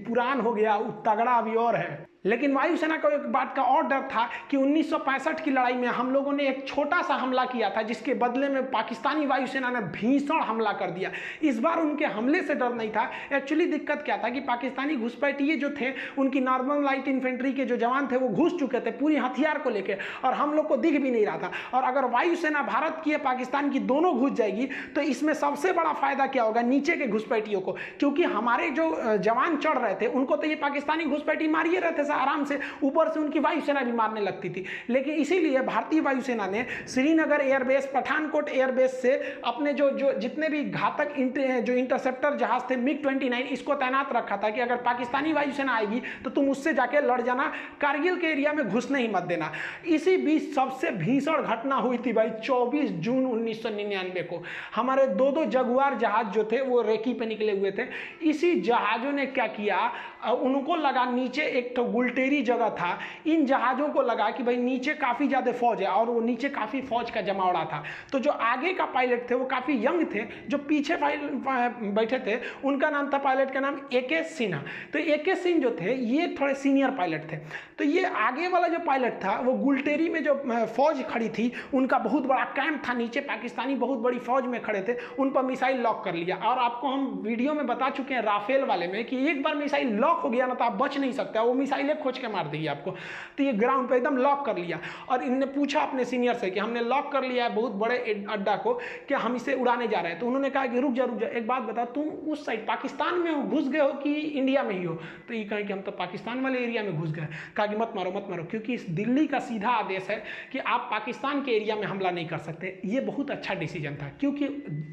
पुरान हो गया, तगड़ा अभी और है। लेकिन वायुसेना को एक बात का और डर था कि 1965 की लड़ाई में हम लोगों ने एक छोटा सा हमला किया था, जिसके बदले में पाकिस्तानी वायुसेना ने भीषण हमला कर दिया। इस बार उनके हमले से डर नहीं था, एक्चुअली दिक्कत क्या था कि पाकिस्तानी घुसपैठिए जो थे, उनकी नॉर्मल लाइट इन्फेंट्री के जो जवान थे वो घुस चुके थे पूरी हथियार को लेकर, और हम लोग को दिख भी नहीं रहा था। और अगर वायुसेना भारत की पाकिस्तान की दोनों घुस जाएगी तो इसमें सबसे बड़ा फायदा क्या होगा, नीचे के घुसपैठियों को, क्योंकि हमारे जो जवान चढ़ रहे थे उनको तो ये पाकिस्तानी घुसपैठी मारिए रहे थे आराम से, ऊपर से उनकी वायुसेना भी मारने लगती थी। लेकिन इसीलिए भारतीय वायुसेना ने श्रीनगर एयरबेस, पठानकोट एयरबेस से अपने जो जितने भी घातक जो इंटरसेप्टर जहाज थे MiG-29 इसको तैनात रखा था कि अगर पाकिस्तानी वायुसेना आएगी तो तुम उससे जाके लड़ जाना, कारगिल के एरिया में घुसने ही मत देना। इसी बीच सबसे भीषण घटना हुई थी भाई 24 जून 1999 को। हमारे 2 जगुआर जहाज जो थे वो रेकी पे निकले हुए थे। इसी जहाजों ने क्या किया, उनको लगा नीचे एक तो गुलटेरी जगह था, इन जहाजों को लगा कि भाई नीचे काफ़ी ज़्यादा फौज है, और वो नीचे काफ़ी फौज का जमावड़ा था। तो जो आगे का पायलट थे वो काफ़ी यंग थे, जो पीछे बैठे थे उनका नाम था, पायलट का नाम AK सिन्हा। तो AK सिंह जो थे ये थोड़े सीनियर पायलट थे। तो ये आगे वाला जो पायलट था वो गुलटेरी में जो फौज खड़ी थी उनका बहुत बड़ा कैंप था, नीचे पाकिस्तानी बहुत बड़ी फौज में खड़े थे, उन पर मिसाइल लॉक कर लिया। और आपको हम वीडियो में बता चुके हैं राफेल वाले में कि एक बार मिसाइल लॉक हो गया ना तो आप बच नहीं सकते, वो मिसाइल पहले खोज के मार देगी आपको। तो ये ग्राउंड पे एकदम लॉक कर लिया और इनने पूछा अपने सीनियर से कि हमने लॉक कर लिया है बहुत बड़े अड्डा को, क्या हम इसे उड़ाने जा रहे हैं। तो उन्होंने कहा कि रुक जा एक बात बता, तुम उस साइड पाकिस्तान में हो, घुस गए हो कि इंडिया में ही हो। तो ये कहें कि हम तो पाकिस्तान वाले एरिया में घुस गए। कहा कि मत मारो, क्योंकि इस दिल्ली का सीधा आदेश है कि आप पाकिस्तान के एरिया में हमला नहीं कर सकते। ये बहुत अच्छा डिसीजन था, क्योंकि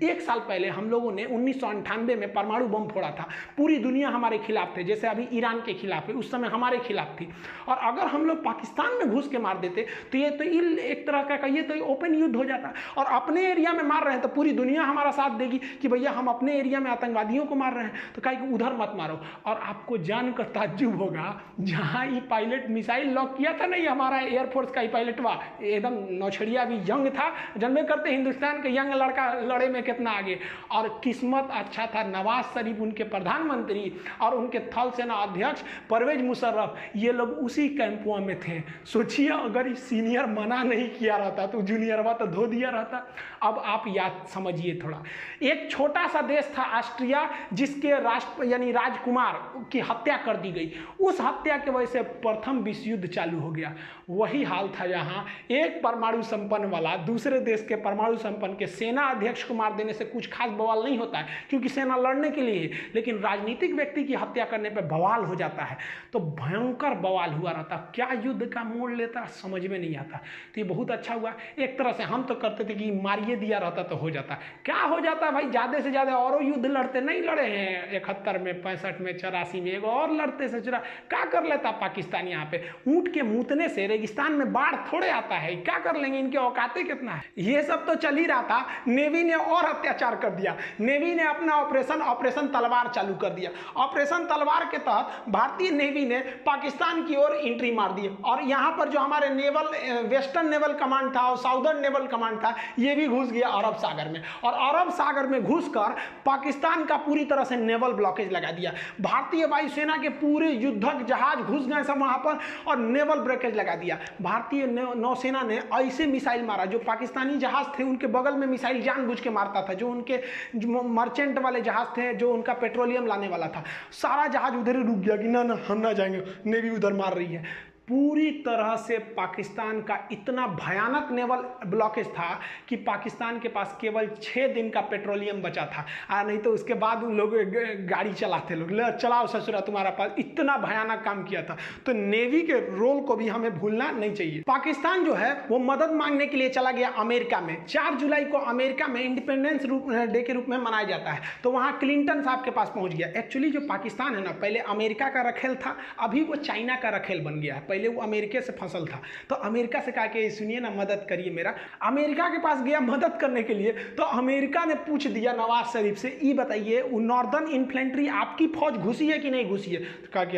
1 साल पहले हम लोगों ने 1998 में परमाणु बम फोड़ा था। पूरी दुनिया हमारे खिलाफ थे, जैसे अभी ईरान के खिलाफ है, उस समय हमारे खिलाफ थी। और अगर हम लोग पाकिस्तान में घुस के मार देते तो ये तो एक तरह का ये तो ओपन युद्ध हो जाता। और अपने एरिया में मार रहे हैं तो पूरी दुनिया हमारा साथ देगी कि भैया हम अपने एरिया में आतंकवादियों को मार रहे हैं, तो कहा कि उधर मत मारो। और आपको जानकर ताज्जुब होगा, जहां ये पायलट मिसाइल लॉक किया था ना, ये हमारा एयरफोर्स का ही पायलट हुआ, एकदम नौछड़िया भी यंग था, जानबे करते हिंदुस्तान के यंग लड़का लड़े में कितना आगे। और किस्मत अच्छा था, नवाज शरीफ उनके प्रधानमंत्री और उनके थल सेना अध्यक्ष परवेज मुशर्रफ, ये लोग उसी कैंपुआ में थे। सोचिए अगर सीनियर मना नहीं किया रहता तो जूनियरवा तो धो दिया रहता। अब आप याद समझिए थोड़ा, एक छोटा सा देश था ऑस्ट्रिया, जिसके यानी राजकुमार की हत्या कर दी गई। उस हत्या की वजह से प्रथम विश्व युद्ध चालू हो गया। वही हाल था यहाँ, एक परमाणु संपन्न वाला दूसरे देश के परमाणु संपन्न के सेना अध्यक्ष को मार देने से कुछ खास बवाल नहीं होता है, क्योंकि सेना लड़ने के लिए, लेकिन राजनीतिक व्यक्ति की हत्या करने पर बवाल हो जाता है। तो भयंकर बवाल हुआ रहता, क्या युद्ध का मोड़ लेता समझ में नहीं आता। तो ये बहुत अच्छा हुआ। एक तरह से हम तो करते थे कि मारिए दिया रहता तो हो जाता, क्या हो जाता भाई, ज़्यादा से ज़्यादा और युद्ध लड़ते, नहीं लड़े हैं 71 में, 65 में, 84 में, एक और लड़ते से चुरा, क्या कर लेता पाकिस्तान। यहाँ पे ऊँट के मूतने से रेगिस्तान में बाढ़ थोड़े आता है, क्या कर लेंगे, इनके औकाते कितना है। ये सब तो चल ही रहा था, नेवी ने और अत्याचार कर दिया। नेवी ने अपना ऑपरेशन तलवार चालू कर दिया। ऑपरेशन तलवार के तहत भारतीय नेवी ने पाकिस्तान की ओर एंट्री मार दी, और यहाँ पर जो हमारे वेस्टर्न नेवल कमांड था और साउदर्न नेवल कमांड था, ये भी घुस गया अरब सागर में। और अरब सागर में घुसकर पाकिस्तान का पूरी तरह से नेवल ब्लॉकेज लगा दिया। भारतीय वायुसेना के पूरे युद्धक जहाज घुस गए सब वहां पर और नेवल ब्लॉकेज लगा दिया। भारतीय नौसेना ने ऐसे मिसाइल मारा, जो पाकिस्तानी जहाज थे उनके बगल में मिसाइल जानबूझ के मारता था, जो उनके मर्चेंट वाले जहाज थे, जो उनका पेट्रोलियम लाने वाला था, सारा जहाज उधर ही रुक गया कि ना हम ना जाएंगे, नेवी उधर मार रही है। पूरी तरह से पाकिस्तान का इतना भयानक नेवल ब्लॉकेज था कि पाकिस्तान के पास केवल 6 दिन का पेट्रोलियम बचा था, नहीं तो उसके बाद उन लोग गाड़ी चलाते, लोग चलाओ ससुरा तुम्हारा पास, इतना भयानक काम किया था। तो नेवी के रोल को भी हमें भूलना नहीं चाहिए। पाकिस्तान जो है वो मदद मांगने के लिए चला गया अमेरिका में। 4 जुलाई को अमेरिका में इंडिपेंडेंस डे के रूप में मनाया जाता है, तो वहाँ क्लिंटन साहब के पास पहुँच गया। एक्चुअली जो पाकिस्तान है ना, पहले अमेरिका का रखेल था, अभी वो चाइना का रखेल बन गया है। पहले वो अमेरिका से फसल था, तो अमेरिका से कहा कि सुनिए ना, मदद करिए मेरा। अमेरिका के पास गया मदद करने के लिए, तो अमेरिका ने पूछ दिया नवाज शरीफ से, ये बताइए वो नॉर्दर्न इन्फेंट्री आपकी फौज घुसी है कि नहीं घुसी है। तो कहा कि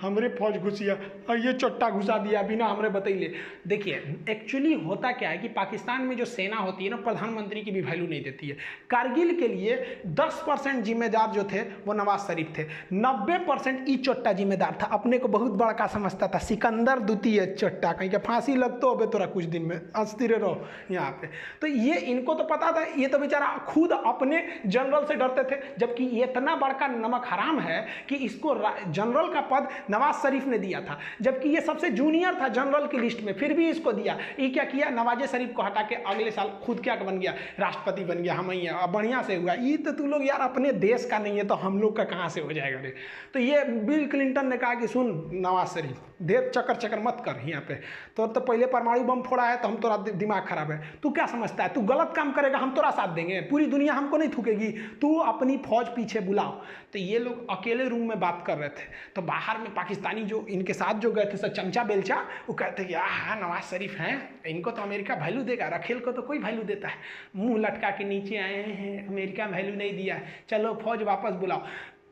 हमरे फौज घुसी है, और ये चट्टा घुसा दिया बिना हमरे बताइए। देखिए एक्चुअली होता क्या है कि पाकिस्तान में जो सेना होती है ना, प्रधानमंत्री की भी वैल्यू नहीं देती है। कारगिल के लिए 10% जिम्मेदार जो थे वो नवाज शरीफ थे, 90% ई चट्टा जिम्मेदार था। अपने को बहुत बड़ा का समझता था, सिकंदर द्वितीय चट्टा, कहीं के फांसी लगतो हो तोरा कुछ दिन में, अस्थिर रहो यहाँ पे। तो ये इनको तो पता था, ये तो बेचारा खुद अपने जनरल से डरते थे, जबकि ये इतना बड़का नमक हराम है कि इसको जनरल का पद नवाज शरीफ ने दिया था, जबकि ये सबसे जूनियर था जनरल की लिस्ट में, फिर भी इसको दिया। ये क्या किया, नवाज शरीफ को हटा के अगले साल खुद क्या बन गया, राष्ट्रपति बन गया। हम ही बढ़िया से हुआ, ये तो तू लोग यार अपने देश का नहीं है तो हम लोग का कहाँ से हो जाएगा रे। तो ये बिल क्लिंटन ने कहा कि सुन नवाज शरीफ, देर चक्कर मत कर यहाँ पे, तो पहले परमाणु बम फोड़ा है तो हम तोरा दिमाग खराब है, तू क्या समझता है, तू गलत काम करेगा हम तोरा साथ देंगे, पूरी दुनिया हमको नहीं थूकेगी, तू अपनी फौज पीछे बुलाओ। तो ये लोग अकेले रूम में बात कर रहे थे, तो बाहर में पाकिस्तानी जो इनके साथ जो गए थे सब चमचा बेलचा, वो कहते कि हाँ नवाज शरीफ हैं, इनको तो अमेरिका वैल्यू देगा, रखेल को तो कोई वैल्यू देता है, मुंह लटका के नीचे आए हैं, अमेरिका वैल्यू नहीं दिया है, चलो फौज वापस बुलाओ।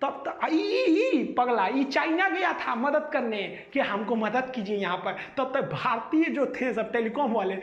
तब तक पगला ये चाइना गया था मदद करने कि हमको मदद कीजिए यहाँ पर, तब तक भारतीय जो थे सब टेलीकॉम वाले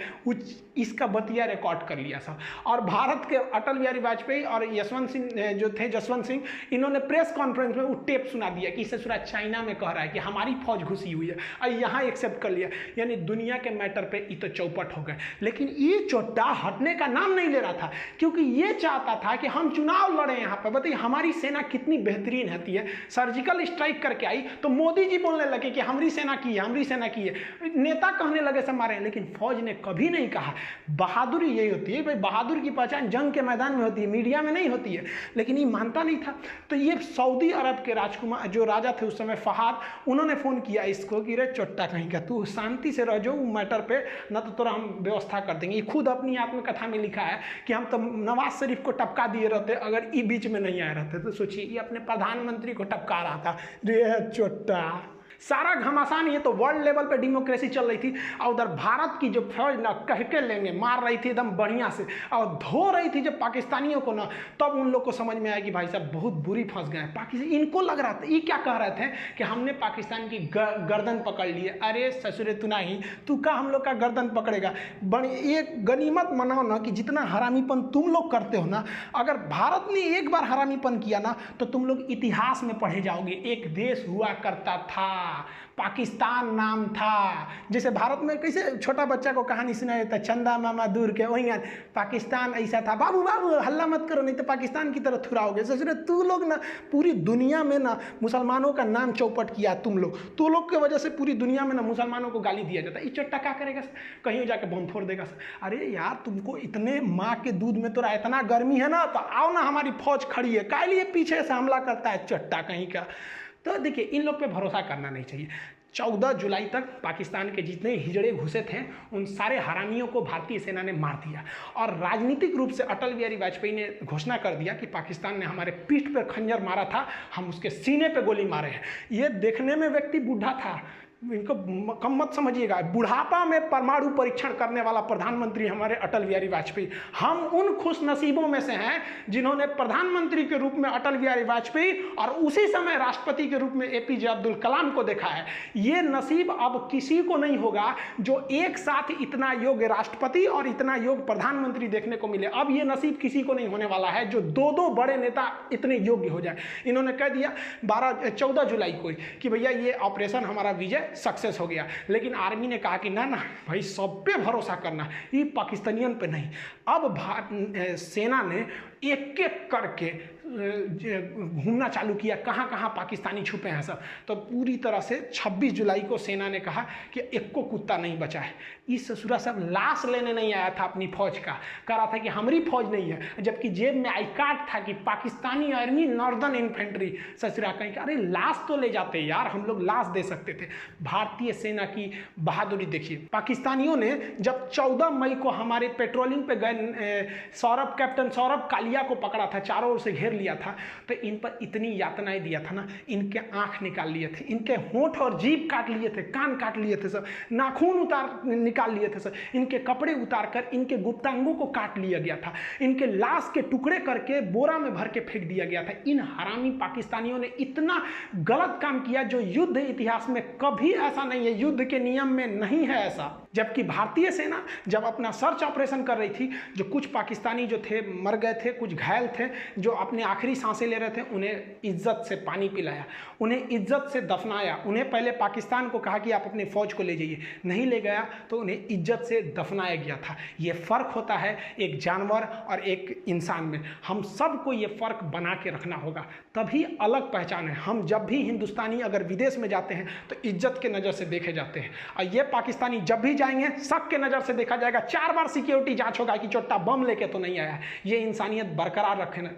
इसका बतिया रिकॉर्ड कर लिया सब। और भारत के अटल बिहारी वाजपेयी और जसवंत सिंह इन्होंने प्रेस कॉन्फ्रेंस में वो टेप सुना दिया कि इससे सुना चाइना में कह रहा है कि हमारी फौज घुसी हुई है, और यहाँ एक्सेप्ट कर लिया। यानी दुनिया के मैटर पे ये तो चौपट हो गए। लेकिन ये चोट्टा हटने का नाम नहीं ले रहा था, क्योंकि ये चाहता था कि हम चुनाव लड़े यहाँ पर। बताइए हमारी सेना कितनी बेहतर बेहतरीन होती है, सर्जिकल स्ट्राइक करके आई तो मोदी जी बोलने लगे कि हमारी सेना की है, हमारी सेना की है, नेता कहने लगे सब मारे, लेकिन फौज ने कभी नहीं कहा। बहादुरी यही होती है भाई, बहादुर की पहचान जंग के मैदान में होती है, मीडिया में नहीं होती है। लेकिन ये मानता नहीं था। तो ये सऊदी अरब के राजकुमार जो राजा थे उस समय फहाद, उन्होंने फोन किया इसको कि रे चोट्टा कहीं का, तू शांति से रह जाओ मैटर पे, न तो तोरा हम व्यवस्था कर देंगे। ये खुद अपनी आत्मकथा में लिखा है कि हम तो नवाज शरीफ को टपका दिए रहते अगर ये बीच में नहीं आए रहते। तो सोचिए ये अपने प्रधानमंत्री को टपका रहा था, रे चोट्टा। सारा घमासान, ये तो वर्ल्ड लेवल पे डेमोक्रेसी चल रही थी, और उधर भारत की जो फौज ना कह के लेंगे मार रही थी एकदम बढ़िया से, और धो रही थी जब पाकिस्तानियों को ना, तब उन लोग को समझ में आया कि भाई साहब बहुत बुरी फंस गए हैं पाकिस्तान। इनको लग रहा था, ये क्या कह रहे थे कि हमने पाकिस्तान की गर्दन पकड़ ली है। अरे ससुरे तू नहीं, तू का हम लोग का गर्दन पकड़ेगा। बड़ी एक गनीमत मनाओ ना कि जितना हरामीपन तुम लोग करते हो ना, अगर भारत ने एक बार हरामीपन किया ना तो तुम लोग इतिहास में पढ़े जाओगे। एक देश हुआ करता था, पाकिस्तान नाम था। जैसे भारत में कैसे छोटा बच्चा को कहानी सुनाया जाता है, चंदा मामा दूर के, वही पाकिस्तान ऐसा था, बाबू बाबू हल्ला मत करो नहीं तो पाकिस्तान की तरफ थुराओगे। ससुरे तू लोग ना पूरी दुनिया में ना मुसलमानों का नाम चौपट किया तुम लोग, तू लोग की वजह से पूरी दुनिया में ना मुसलमानों को गाली दिया जाता है। ये चट्टा क्या करेगा, कहीं जाके बम फोड़ देगा। अरे यार तुमको इतने माँ के दूध में तो इतना गर्मी है ना, तो आओ ना हमारी फौज खड़ी है, काय लिए पीछे से हमला करता है चट्टा कहीं का। तो देखिए इन लोग पे भरोसा करना नहीं चाहिए। 14 जुलाई तक पाकिस्तान के जितने हिजड़े घुसे थे उन सारे हरामियों को भारतीय सेना ने मार दिया, और राजनीतिक रूप से अटल बिहारी वाजपेयी ने घोषणा कर दिया कि पाकिस्तान ने हमारे पीठ पर खंजर मारा था, हम उसके सीने पे गोली मारे हैं। ये देखने में व्यक्ति बूढ़ा था, इनको कम मत समझिएगा, बुढ़ापा में परमाणु परीक्षण करने वाला प्रधानमंत्री हमारे अटल बिहारी वाजपेयी। हम उन खुश नसीबों में से हैं जिन्होंने प्रधानमंत्री के रूप में अटल बिहारी वाजपेयी और उसी समय राष्ट्रपति के रूप में एपीजे अब्दुल कलाम को देखा है। ये नसीब अब किसी को नहीं होगा जो एक साथ इतना योग्य राष्ट्रपति और इतना योग्य प्रधानमंत्री देखने को मिले। अब ये नसीब किसी को नहीं होने वाला है जो दो बड़े नेता इतने योग्य हो जाए। इन्होंने कह दिया 14 जुलाई को कि भैया ये ऑपरेशन हमारा विजय सक्सेस हो गया, लेकिन आर्मी ने कहा कि ना ना भाई सब पे भरोसा करना, ये पाकिस्तानियन पे नहीं। अब सेना ने एक एक करके घूमना चालू किया, कहाँ कहाँ पाकिस्तानी छुपे हैं सब। तो पूरी तरह से 26 जुलाई को सेना ने कहा कि एक को कुत्ता नहीं बचा है। इस ससुरा सब लाश लेने नहीं आया था अपनी फौज का, कह रहा था कि हमारी फौज नहीं है, जबकि जेब में आई कार्ड था कि पाकिस्तानी आर्मी नॉर्दर्न इन्फेंट्री। ससुरा कहीं अरे लाश तो ले जाते यार, हम लोग लाश दे सकते थे। भारतीय सेना की बहादुरी देखिए। पाकिस्तानियों ने जब 14 मई को हमारे पेट्रोलिंग पे गए कैप्टन सौरभ कालिया को पकड़ा था, चारों ओर से घेर लिया था, तो इन पर इतनी यातनाएं दिया था ना, इनके आंख निकाल लिए थे, इनके होंठ और जीभ काट लिए थे, कान काट लिए थे सब, नाखून निकाल लिए थे सब, इनके कपड़े उतार कर इनके गुप्तांगों को काट लिया गया था, इनके लाश के टुकड़े करके बोरा में भर के फेंक दिया गया था। इन हरामी पाकिस्तानियों ने इतना गलत काम किया जो युद्ध इतिहास में कभी ऐसा नहीं है, युद्ध के नियम में नहीं है ऐसा। जबकि भारतीय सेना जब अपना सर्च ऑपरेशन कर रही थी, जो कुछ पाकिस्तानी जो थे मर गए थे, कुछ घायल थे, जो अपने आखिरी सांसें ले रहे थे, उन्हें इज्जत से पानी पिलाया, उन्हें इज्जत से दफनाया। उन्हें पहले पाकिस्तान को कहा कि आप अपनी फौज को ले जाइए, नहीं ले गया तो उन्हें इज्जत से दफनाया गया था। ये फ़र्क होता है एक जानवर और एक इंसान में। हम सबको ये फ़र्क बना के रखना होगा, तभी अलग पहचान है। हम जब भी हिंदुस्तानी अगर विदेश में जाते हैं तो इज्जत के नज़र से देखे जाते हैं, और ये पाकिस्तानी जब भी जाएंगे शक के नज़र से देखा जाएगा। 4 बार सिक्योरिटी जांच होगा कि चोट्टा बम लेके तो नहीं आया है। ये इंसानियत बरकरार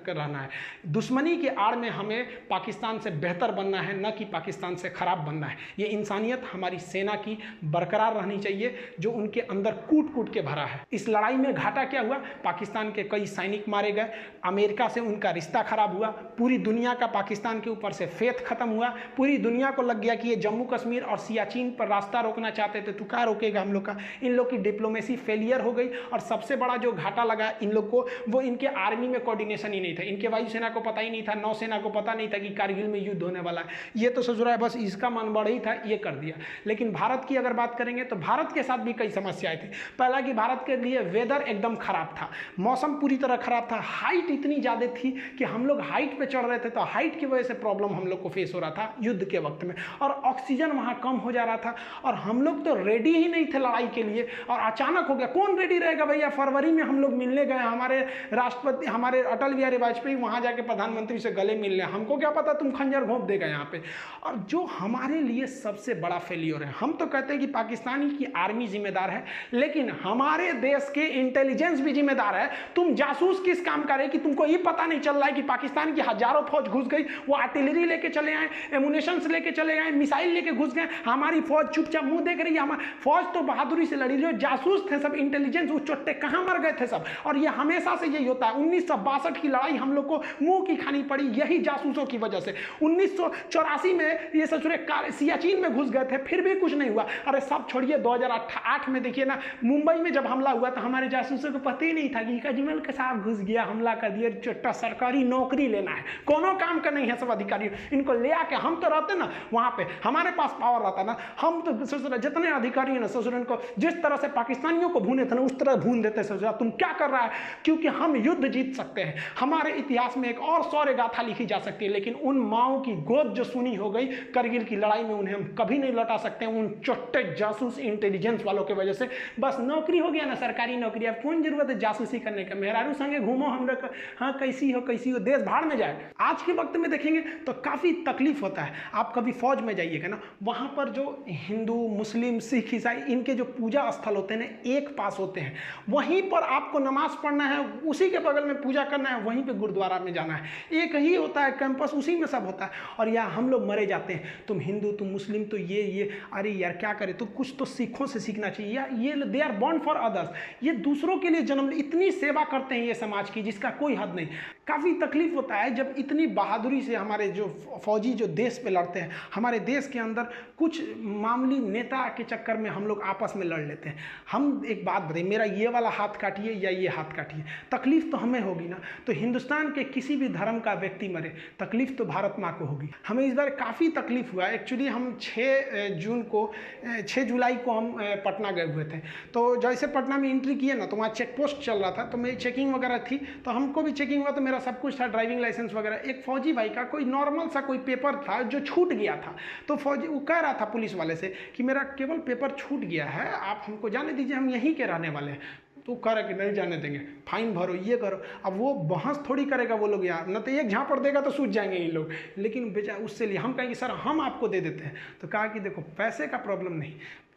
रहना है। दुश्मनी की आड़ में हमें पाकिस्तान से बेहतर बनना है, न कि पाकिस्तान से खराब बनना है। ये इंसानियत हमारी सेना की बरकरार रहनी चाहिए, जो उनके अंदर कूट कूट के भरा है। इस लड़ाई में घाटा क्या हुआ? पाकिस्तान के कई सैनिक मारे गए, अमेरिका से उनका रिश्ता खराब हुआ, पूरी दुनिया का पाकिस्तान के ऊपर से फेथ खत्म हुआ, पूरी दुनिया को लग गया कि ये जम्मू कश्मीर और सियाचिन पर रास्ता रोकना चाहते थे, तो क्या रोकेगा हम लोग का? इन लोग की डिप्लोमेसी फेलियर हो गई, और सबसे बड़ा जो घाटा लगा इन लोग को, वो इनके आर्मी में कोऑर्डिनेशन ही नहीं था। इनके वायुसेना को पता ही नहीं था, नौसेना को पता नहीं था कि कारगिल में युद्ध होने वाला है। ये तो ससुरा है बस इसका मन बढ़ ही था, ये कर दिया। लेकिन भारत की अगर बात करेंगे तो भारत के साथ भी कई समस्याएं थी। पहला कि भारत के लिए वेदर एकदम खराब था, मौसम पूरी तरह खराब था, हाइट इतनी ज़्यादा थी कि हम लोग हाइट पे चढ़ रहे थे, तो हाइट की वजह से प्रॉब्लम हम लोग को फेस हो रहा था युद्ध के वक्त में, और ऑक्सीजन वहाँ कम हो जा रहा था, और हम लोग तो रेडी ही नहीं थे लड़ाई के लिए, और अचानक हो गया। कौन रेडी रहेगा भैया? फरवरी में हम लोग मिलने गए, हमारे राष्ट्रपति, हमारे अटल बिहारी वाजपेयी वहाँ जाके प्रधानमंत्री से गले मिलने, हमको क्या पता तुम खंजर घोंप देगा यहाँ पे। और जो हमारे लिए सबसे बड़ा फेलियर है, हम तो कहते हैं कि पाकिस्तानी की आर्मी जिम्मेदार है, लेकिन हमारे देश के इंटेलिजेंस भी जिम्मेदार है। तुम जासूस किस काम का रहे कि तुमको ये पता नहीं चल रहा है कि पाकिस्तान की हजारों फौज घुस गई, वो आर्टिलरी लेके चले आए, एमुनेशंस लेके चले आए, मिसाइल लेके घुस गए, हमारी फौज चुपचाप मुंह देख रही है। हमारी फौज तो बहादुरी से लड़ी, जो जासूस थे सब, इंटेलिजेंस, वो चोट्टे कहाँ मर गए थे सब। और ये हमेशा से यही होता है। 1962 की लड़ाई हम लोग को मुंह की खानी पड़ी यही जासूसों की वजह से। 1984 में ये ससुरे सियाचिन में घुस गए थे, फिर भी कुछ नहीं हुआ। अरे सब छोड़िए, 2008 में देखिए ना, मुंबई में जब हमला हुआ तो हमारे जासूसों को पता ही नहीं था कि अजमल के साथ घुस गया, हमला कर दिया, चोट्टा सरकारी नौकरी लेना है, कोनो काम का नहीं है सब अधिकारी, इनको ले आके हम तो रहते ना वहाँ पे, हमारे पास पावर रहता ना, हम तो ससुरा जितने अधिकारी हैं ना ससुर, इनको जिस तरह से पाकिस्तानियों को भूने थे ना उस तरह भून देते ससुरा। तुम क्या कर रहा है? क्योंकि हम युद्ध जीत सकते हैं। हमारे इतिहास में एक और शौर्य गाथा लिखी जा सकती है, लेकिन उन माओं की गोद जो सुनी हो गई करगिल की लड़ाई में, उन्हें हम कभी नहीं लौटा सकते उन चोट्टे जासूस इंटेलिजेंस वालों की वजह से। बस नौकरी हो गया ना, सरकारी नौकरी, अब कौन जरूरत है जासूसी करने का? मेहरारू संगे घूमो, हम लोग हाँ कैसी हो देश भाड़ में जाए। आज के वक्त में देखेंगे तो काफ़ी तकलीफ होता है। आप कभी फौज में जाइएगा ना, वहाँ पर जो हिंदू, मुस्लिम, सिख, ईसाई, इनके जो पूजा स्थल होते हैं ना, एक पास होते हैं। वहीं पर आपको नमाज पढ़ना है, उसी के बगल में पूजा करना है, वहीं पे गुरुद्वारा में जाना है, एक ही होता है कैंपस, उसी में सब होता है। और यहाँ हम लोग मरे जाते हैं, तुम हिंदू, तुम मुस्लिम, तो ये अरे यार क्या करें, तो कुछ तो सिखों से सीखना चाहिए। या ये they are born for others, ये दूसरों के लिए जन्म, इतनी सेवा करते हैं ये समाज की जिसका कोई हद नहीं। काफ़ी तकलीफ होता है जब इतनी बहादुरी से हमारे जो फौजी जो देश पे लड़ते हैं, हमारे देश के अंदर कुछ मामूली नेता के चक्कर में हम लोग आपस में लड़ लेते हैं। हम एक बात बताइए, मेरा ये वाला हाथ काटिए या ये हाथ काटिए, तकलीफ तो हमें होगी ना। तो हिंदुस्तान के किसी भी धर्म का व्यक्ति मरे, तकलीफ तो भारत माँ को होगी। हमें इस बार काफ़ी तकलीफ हुआ। एक्चुअली हम 6 जुलाई को हम पटना गए हुए थे। तो जैसे पटना में एंट्री किए ना, तो वहाँ चेक पोस्ट चल रहा था, तो मेरी चेकिंग वगैरह थी, तो हमको भी चेकिंग हुआ, तो मेरा सब कुछ था, ड्राइविंग लाइसेंस वगैरह। एक फौजी भाई का कोई नॉर्मल सा कोई पेपर था जो छूट गया था, तो फौजी वो कह रहा था पुलिस वाले से कि मेरा केवल पेपर छूट गया है, आप हमको जाने दीजिए, हम यहीं के रहने वाले हैं। तो कह रहा कि नहीं जाने देंगे, फाइन भरो, ये करो। अब वो बहस थोड़ी करेगा वो लोग यहाँ, न तो एक झापड़ देगा तो सूझ जाएंगे ये लोग। लेकिन बेचा उससे लिए हम कहेंगे सर हम आपको दे देते हैं। तो कहा कि देखो पैसे का प्रॉब्लम नहीं,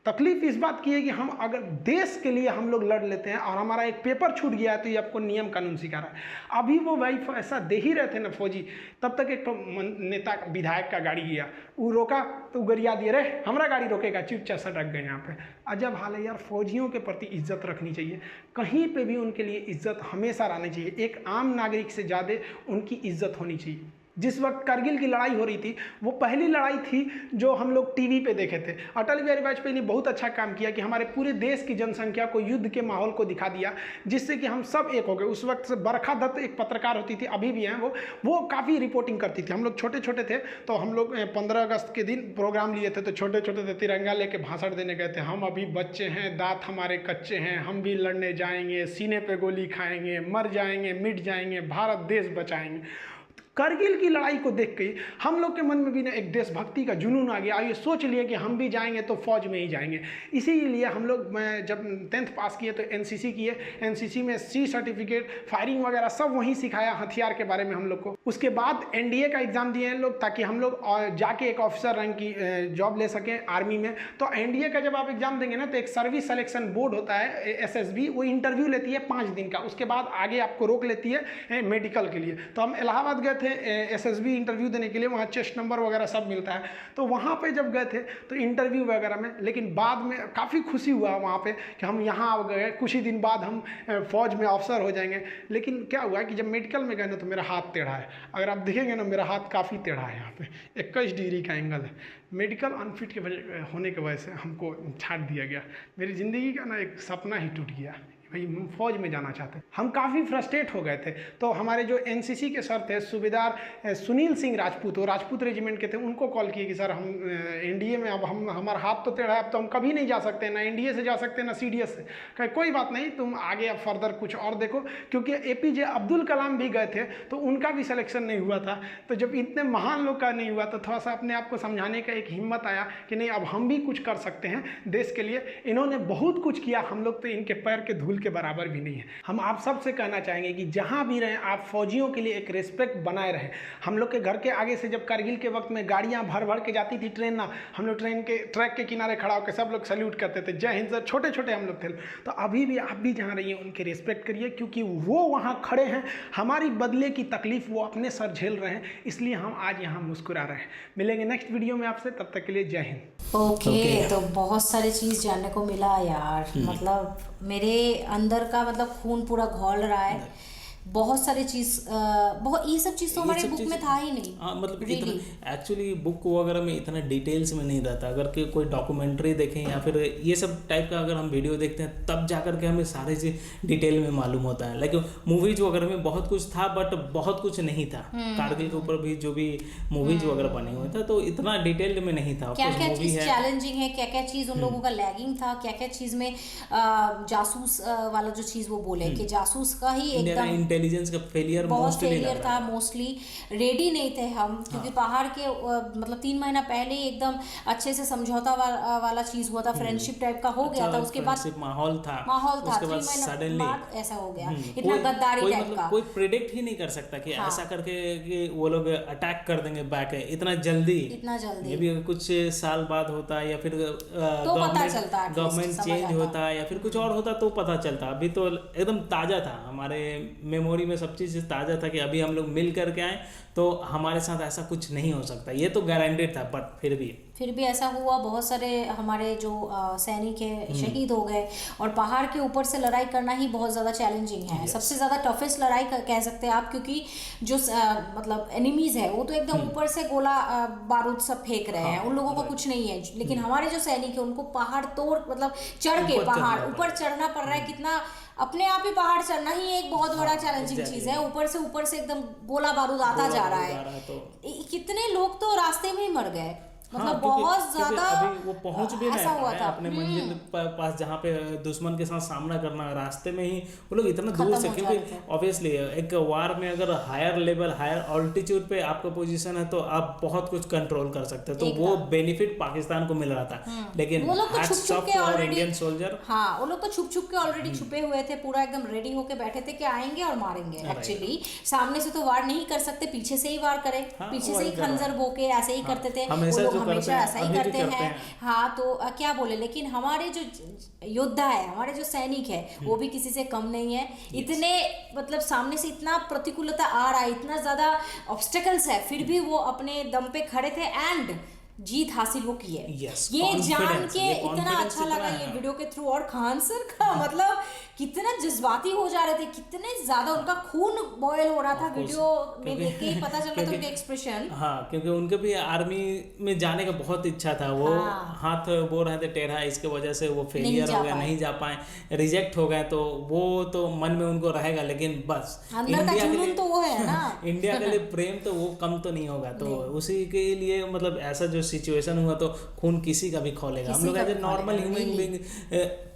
तकलीफ इस बात की है कि हम अगर देश के लिए हम लोग लड़ लेते हैं और हमारा एक पेपर छूट गया है तो ये आपको नियम कानून सिखा रहा है। अभी वो भाई ऐसा दे ही रहे थे ना फौजी, तब तक एक तो नेता विधायक का गाड़ी गया, वो रोका तो गरिया दिए, रे हमारा गाड़ी रोकेगा, चुपचाप सटक गए यहाँ पे। अजब हाल है यार। फौजियों के प्रति इज्जत रखनी चाहिए, कहीं पे भी उनके लिए इज्जत हमेशा रहनी चाहिए। एक आम नागरिक से ज़्यादा उनकी इज्जत होनी चाहिए। जिस वक्त करगिल की लड़ाई हो रही थी, वो पहली लड़ाई थी जो हम लोग टीवी पे देखे थे। अटल बिहारी वाजपेयी ने बहुत अच्छा काम किया कि हमारे पूरे देश की जनसंख्या को युद्ध के माहौल को दिखा दिया, जिससे कि हम सब एक हो गए। उस वक्त से बरखा दत्त एक पत्रकार होती थी, अभी भी हैं वो काफ़ी रिपोर्टिंग करती थी। हम लोग छोटे छोटे थे, तो हम लोग 15 अगस्त के दिन प्रोग्राम लिए थे, तो छोटे छोटे थे, तिरंगा लेके भाषण देने गए थे। हम अभी बच्चे हैं, दांत हमारे कच्चे हैं, हम भी लड़ने जाएंगे, सीने पे गोली खाएंगे, मर जाएंगे, मिट जाएंगे, भारत देश बचाएंगे। करगिल की लड़ाई को देख के हम लोग के मन में भी ना एक देशभक्ति का जुनून आ गया। ये सोच लिए कि हम भी जाएंगे तो फौज में ही जाएंगे। इसीलिए हम लोग, मैं जब 10th पास किए तो एनसीसी किए। एनसीसी में सी सर्टिफिकेट, फायरिंग वगैरह सब वहीं सिखाया, हथियार के बारे में हम लोग को। उसके बाद एनडीए का एग्ज़ाम दिए हैं लोग, ताकि हम लोग जाके एक ऑफिसर रैंक की जॉब ले सकें आर्मी में। तो एनडीए का जब आप एग्ज़ाम देंगे ना, तो एक सर्विस सिलेक्शन बोर्ड होता है एसएसबी, वो इंटरव्यू लेती है 5 दिन का। उसके बाद आगे आपको रोक लेती है मेडिकल के लिए। तो हम इलाहाबाद गए थे एसएसबी इंटरव्यू देने के लिए, वहाँ चेस्ट नंबर वगैरह सब मिलता है। तो वहाँ पे जब गए थे तो इंटरव्यू वगैरह में, लेकिन बाद में काफ़ी खुशी हुआ वहाँ पे कि हम यहाँ आ गए, कुछ ही दिन बाद हम फौज में अफसर हो जाएंगे। लेकिन क्या हुआ कि जब मेडिकल में गए ना, तो मेरा हाथ टेढ़ा है। अगर आप देखेंगे ना, मेरा हाथ काफ़ी टेढ़ा है, यहाँ पे 21 डिग्री का एंगल है। मेडिकल अनफिट के वजह होने की वजह से हमको छाट दिया गया। मेरी ज़िंदगी का ना एक सपना ही टूट गया। भाई हम फौज में जाना चाहते हैं। हम काफ़ी फ्रस्ट्रेट हो गए थे। तो हमारे जो एनसीसी के सर थे सूबेदार सुनील सिंह राजपूत, वो राजपूत रेजिमेंट के थे, उनको कॉल किए कि सर हम एनडीए में अब हमारा हाथ तो टेढ़ा है, अब तो हम कभी नहीं जा सकते, ना एनडीए से जा सकते ना सीडीएस से। कहे कोई बात नहीं, तुम आगे अब फर्दर कुछ और देखो, क्योंकि एपीजे अब्दुल कलाम भी गए थे तो उनका भी सिलेक्शन नहीं हुआ था। तो जब इतने महान लोग का नहीं हुआ तो थोड़ा सा अपने आप को समझाने का एक हिम्मत आया कि नहीं अब हम भी कुछ कर सकते हैं देश के लिए। इन्होंने बहुत कुछ किया, हम लोग तो इनके पैर के धूल के बराबर भी नहीं है। हम आप सबसे कहना चाहेंगे कि जहाँ भी रहें आप फौजियों के लिए एक रिस्पेक्ट बनाए रहें। हम लोग के घर के आगे से जब कारगिल के वक्त में गाड़ियाँ भर भर के जाती थी ट्रेन ना, हम लोग ट्रेन के ट्रैक के किनारे खड़ा होकर सब लोग सैल्यूट करते थे, जय हिंद सर। छोटे छोटे हम लोग थे। तो अभी भी आप भी जहाँ रहिए उनके रिस्पेक्ट करिए, क्योंकि वो वहाँ खड़े हैं, हमारी बदले की तकलीफ वो अपने सर झेल रहे हैं, इसलिए हम आज यहाँ मुस्कुरा रहे हैं। मिलेंगे नेक्स्ट वीडियो में आपसे, तब तक के लिए जय हिंद। ओके, तो बहुत सारी चीज़ जानने को मिला यार। मतलब मेरे अंदर का मतलब खून पूरा खौल रहा है। बहुत सारी चीज़, बहुत ये सब चीज़ तो हमारे बुक में था ही नहीं। हाँ, मतलब इतना एक्चुअली बुक वगैरह में इतना डिटेल्स में नहीं रहता। अगर कोई डॉक्यूमेंट्री देखें या फिर ये सब टाइप का अगर हम वीडियो देखते हैं तब जाकर के हमें सारे चीज़ डिटेल में मालूम होता है। लेकिन मूवीज वगैरह में बहुत कुछ था बट बहुत कुछ नहीं था। कारगिल के ऊपर भी जो भी मूवीज वगैरह बने हुए थे तो इतना डिटेल में नहीं था। क्या क्या चीज़ चैलेंजिंग है, क्या क्या चीज़ उन लोगों का लैगिंग था, क्या क्या चीज़ में जासूस वाला जो चीज़ वो बोले कि जासूस का ही एकदम इंटेलिजेंस का फेलियर था। मोस्टली रेडी नहीं थे हम, क्योंकि पहाड़ के मतलब 3 महीना पहले ही एकदम अच्छे से समझौता वाला चीज हुआ था, फ्रेंडशिप टाइप का हो गया था। उसके बाद माहौल था उसके बाद सडनली ऐसा हो गया, इतना गद्दारी टाइप का। कोई प्रेडिक्ट ही नहीं कर सकता कि ऐसा करके कि वो लोग अटैक कर देंगे बैक इतना जल्दी। ये भी कुछ साल बाद होता या फिर गवर्नमेंट चेंज होता या फिर कुछ और होता तो पता चलता। अभी तो एकदम ताजा था, हमारे मेमोरी में सब चीज़ ताज़ा था कि अभी हम लोग मिल करके आए तो हमारे साथ ऐसा कुछ नहीं हो सकता। ये तो गारंटेड था, बट फिर भी ऐसा हुआ। बहुत सारे हमारे जो सैनिक है शहीद हो गए, और पहाड़ के ऊपर से लड़ाई करना ही बहुत ज़्यादा चैलेंजिंग है। सबसे ज़्यादा टफेस्ट लड़ाई कह सकते हैं आप, क्योंकि जो मतलब एनिमीज़ है वो तो एकदम ऊपर से गोला बारूद सब फेंक रहे हैं, उन लोगों को कुछ नहीं है। लेकिन हमारे जो सैनिक है उनको पहाड़ तोड़ मतलब चढ़ के पहाड़ ऊपर चढ़ना पड़ रहा है। कितना अपने आप ही पहाड़ चढ़ना ही एक बहुत बड़ा चैलेंजिंग चीज है। ऊपर से एकदम गोला बारूद आता जा रहा है। कितने लोग तो रास्ते में ही मर गए, मतलब बहुत ज्यादा अभी वो पहुंच भी नहीं पाए अपने मंजिल पास जहाँ पे दुश्मन के साथ सामना करना। रास्ते में ही वो लोग इतना दूर से, क्योंकि ऑब्वियसली एक वार में अगर हायर लेवल हायर ऑल्टीट्यूड पे आपका पोजीशन है तो आप बहुत कुछ कंट्रोल कर सकते हैं। तो वो बेनिफिट पाकिस्तान को मिल रहा था। लेकिन वो लोग तो छुप के और इंडियन सोल्जर, हाँ वो लोग तो छुप के ऑलरेडी छुपे हुए थे, पूरा एकदम रेडी होके बैठे थे कि आएंगे और मारेंगे। एक्चुअली सामने से तो वार नहीं कर सकते, पीछे से ही वार करे, पीछे से ही खंजर बोके ऐसे ही करते थे। हमेशा ऐसा ही करते हैं। हाँ तो क्या बोले, लेकिन हमारे जो योद्धा है, हमारे जो सैनिक है वो भी किसी से कम नहीं है। इतने मतलब सामने से इतना प्रतिकूलता आ रहा है, इतना ज्यादा ऑब्स्टेकल्स है, फिर भी वो अपने दम पे खड़े थे एंड जीत हासिल वो की है। ये जान के इतना अच्छा लगा ये वीडियो के थ्रू। और खान सर का मतलब कितना जज्बाती हो जा रहे थे, कितने ज्यादा उनका खून बॉयल हो रहा था। वीडियो में देख के ही पता चल रहा था उनका एक्सप्रेशन। हाँ, क्योंकि उनके भी आर्मी में जाने का बहुत इच्छा था। वो हाथ वो रहे थे टेढ़ा, इसके वजह से वो फेलियर हो गया, नहीं जा पाए, रिजेक्ट हो गए। तो वो तो मन में उनको रहेगा, लेकिन बस अंदर का जुनून तो वो है ना। इंडिया के लिए प्रेम तो वो कम तो नहीं होगा। तो उसी के लिए मतलब ऐसा जो सिचुएशन हुआ तो खून किसी का भी खोलेगा। हम लोग एज नॉर्मल ह्यूमन बीइंग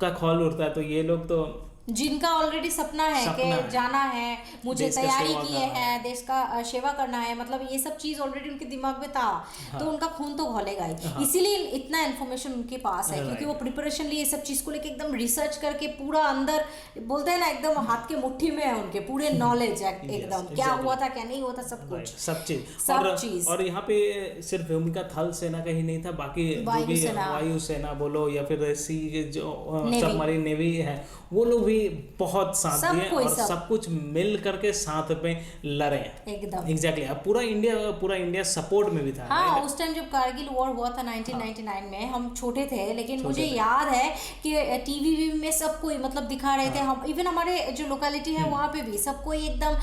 का खोल उठता है, तो ये लोग तो जिनका ऑलरेडी सपना है कि जाना है, मुझे तैयारी किए हैं, देश का सेवा करना है, मतलब ये सब चीज ऑलरेडी उनके दिमाग में था। तो उनका खून तो घोलेगा ही। इसीलिए इतना इन्फॉर्मेशन उनके पास है, क्योंकि वो प्रिपरेशन लिए सब चीज को लेके एकदम रिसर्च करके पूरा अंदर बोलते हैं ना एकदम हाथ के मुट्ठी में है उनके पूरे नॉलेज है एकदम, क्या हुआ था क्या नहीं हुआ था सब कुछ, सब चीज। और यहाँ पे सिर्फ भूमिका थल सेना का ही नहीं था, बाकी वायु सेना बोलो या फिर सी जो सबमरीन नेवी है, वो लोग भी बहुत साथ दिए और सब कुछ मिल करके साथ में लड़े एकदम। एग्जैक्टली। अब पूरा इंडिया सपोर्ट में भी था। हाँ, उस टाइम जब कारगिल वॉर हुआ था 1999 में, हम छोटे थे, लेकिन मुझे याद है कि टीवी में सबको मतलब दिखा रहे थे। हम इवन हमारे जो लोकेलिटी है वहाँ पे भी सबको एकदम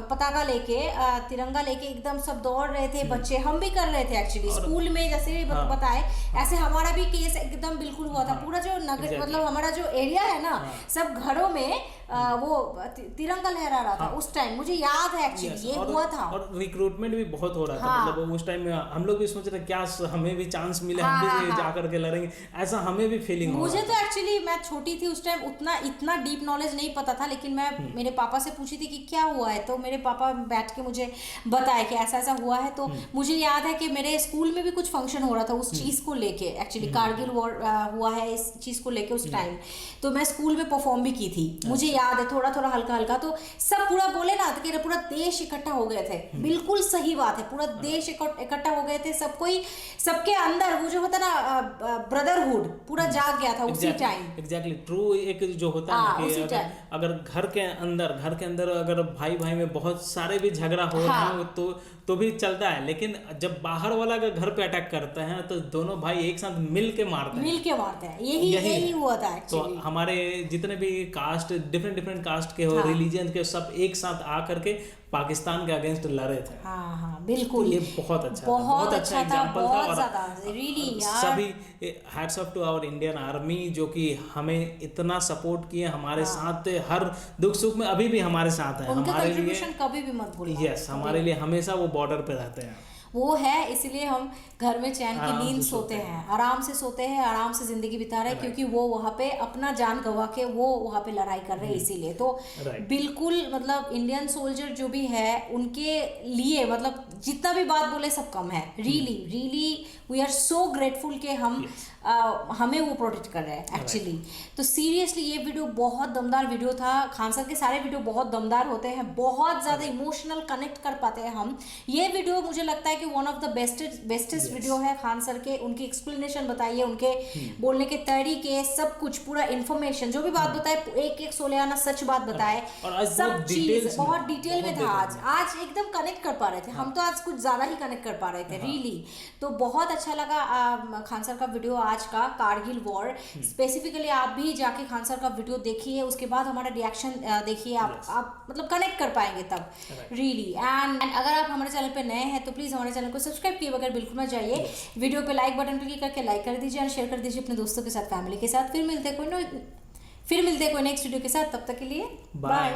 पताका लेके तिरंगा लेके एकदम सब दौड़ रहे थे बच्चे। हम भी कर रहे थे एक्चुअली स्कूल में, जैसे बताए ऐसे हमारा भी केस एकदम बिल्कुल हुआ था। पूरा जो नगर मतलब हमारा जो एरिया है ना, सब घरों में वो तिरंगा लहरा रहा था उस टाइम, मुझे याद है एक्चुअली ये हुआ था। और रिक्रूटमेंट भी बहुत हो रहा था, मतलब उस टाइम में हम लोग भी सोच रहे क्या हमें भी चांस मिले, हम भी जा करके लड़ेंगे, ऐसा हमें भी फीलिंग मुझे तो एक्चुअली मैं छोटी थी उस टाइम, इतना डीप नॉलेज नहीं पता था, लेकिन मैं मेरे पापा से पूछी थी कि क्या हुआ है, तो मेरे पापा बैठ के मुझे बताया कि ऐसा ऐसा हुआ है। तो मुझे याद है कि मेरे स्कूल में भी कुछ फंक्शन हो रहा था उस चीज को लेके, एक्चुअली कारगिल वॉर हुआ है इस चीज को लेके उस टाइम, तो मैं स्कूल में परफॉर्म भी की थी, मुझे याद है थोड़ा थोड़ा हल्का हल्का। तो सब पूरा बोले ना कि पूरा देश इकट्ठा हो गए थे, बिल्कुल सही बात है, पूरा देश इकट्ठा हो गए थे, सब कोई सबके अंदर वो जो होता ना ब्रदरहुड पूरा जाग गया था उसी टाइम। एग्जैक्टली ट्रू, एक जो होता है कि अगर घर के अंदर अगर भाई भाई में बहुत सारे भी झगड़ा हो रहा है तो भी चलता है, लेकिन जब बाहर वाला अगर घर पे अटैक करते हैं तो दोनों भाई एक साथ मिल के मारते हैं, यही हुआ था तो हमारे जितने भी कास्ट डिफरेंट कास्ट के हो, रिलीजन के, सब एक साथ आ करके पाकिस्तान के अगेंस्ट लड़े थे। बिल्कुल, तो ये बहुत अच्छा एग्जांपल था, और रियली सभी hats off to our Indian army जो कि हमें इतना सपोर्ट किए, हमारे साथ हर दुख सुख में अभी भी हमारे साथ है, हमारे लिए कभी भी मत भूलना। यस, हमारे लिए हमेशा वो बॉर्डर पे रहते हैं, वो है, इसलिए हम घर में चैन की नींद सोते हैं, आराम से सोते हैं, आराम से जिंदगी बिता रहे हैं, क्योंकि वो वहाँ पे अपना जान गवा के वो वहाँ पे लड़ाई कर रहे हैं, इसीलिए तो बिल्कुल मतलब इंडियन सोल्जर जो भी है उनके लिए मतलब जितना भी बात बोले सब कम है। Really we are so grateful कि हम हमें वो प्रोटेक्ट कर रहे हैं एक्चुअली। तो सीरियसली ये वीडियो बहुत दमदार वीडियो था। खान सर के सारे वीडियो बहुत दमदार होते हैं, बहुत ज़्यादा इमोशनल कनेक्ट कर पाते हैं हम। ये वीडियो मुझे लगता है कि one of the bestest video है खान सर के। उनकी एक्सप्लेनेशन बताइए, उनके बोलने के तरीके, सब कुछ पूरा इन्फॉर्मेशन जो भी बात बताए, एक सोलेआना सच बात बताए, सब चीज बहुत डिटेल में था। आज एकदम कनेक्ट कर पा रहे थे हम, तो आज कुछ ज्यादा ही कनेक्ट कर पा रहे थे रियली। तो बहुत अच्छा लगा खान सर का वीडियो आज का, कारगिल वॉर स्पेसिफिकली। आप भी जाके खान सर का वीडियो देखिए, उसके बाद हमारा रिएक्शन देखिए, आप मतलब कनेक्ट कर पाएंगे तब रियली। एंड अगर आप हमारे चैनल पे नए हैं तो प्लीज हमारे चैनल को सब्सक्राइब किए बगैर बिल्कुल मत जाइए। वीडियो पे लाइक बटन पे क्लिक करके लाइक कर दीजिए और शेयर कर दीजिए अपने दोस्तों के साथ, फैमिली के साथ। फिर मिलते हैं कोई नेक्स्ट वीडियो के साथ, तब तक के लिए बाय।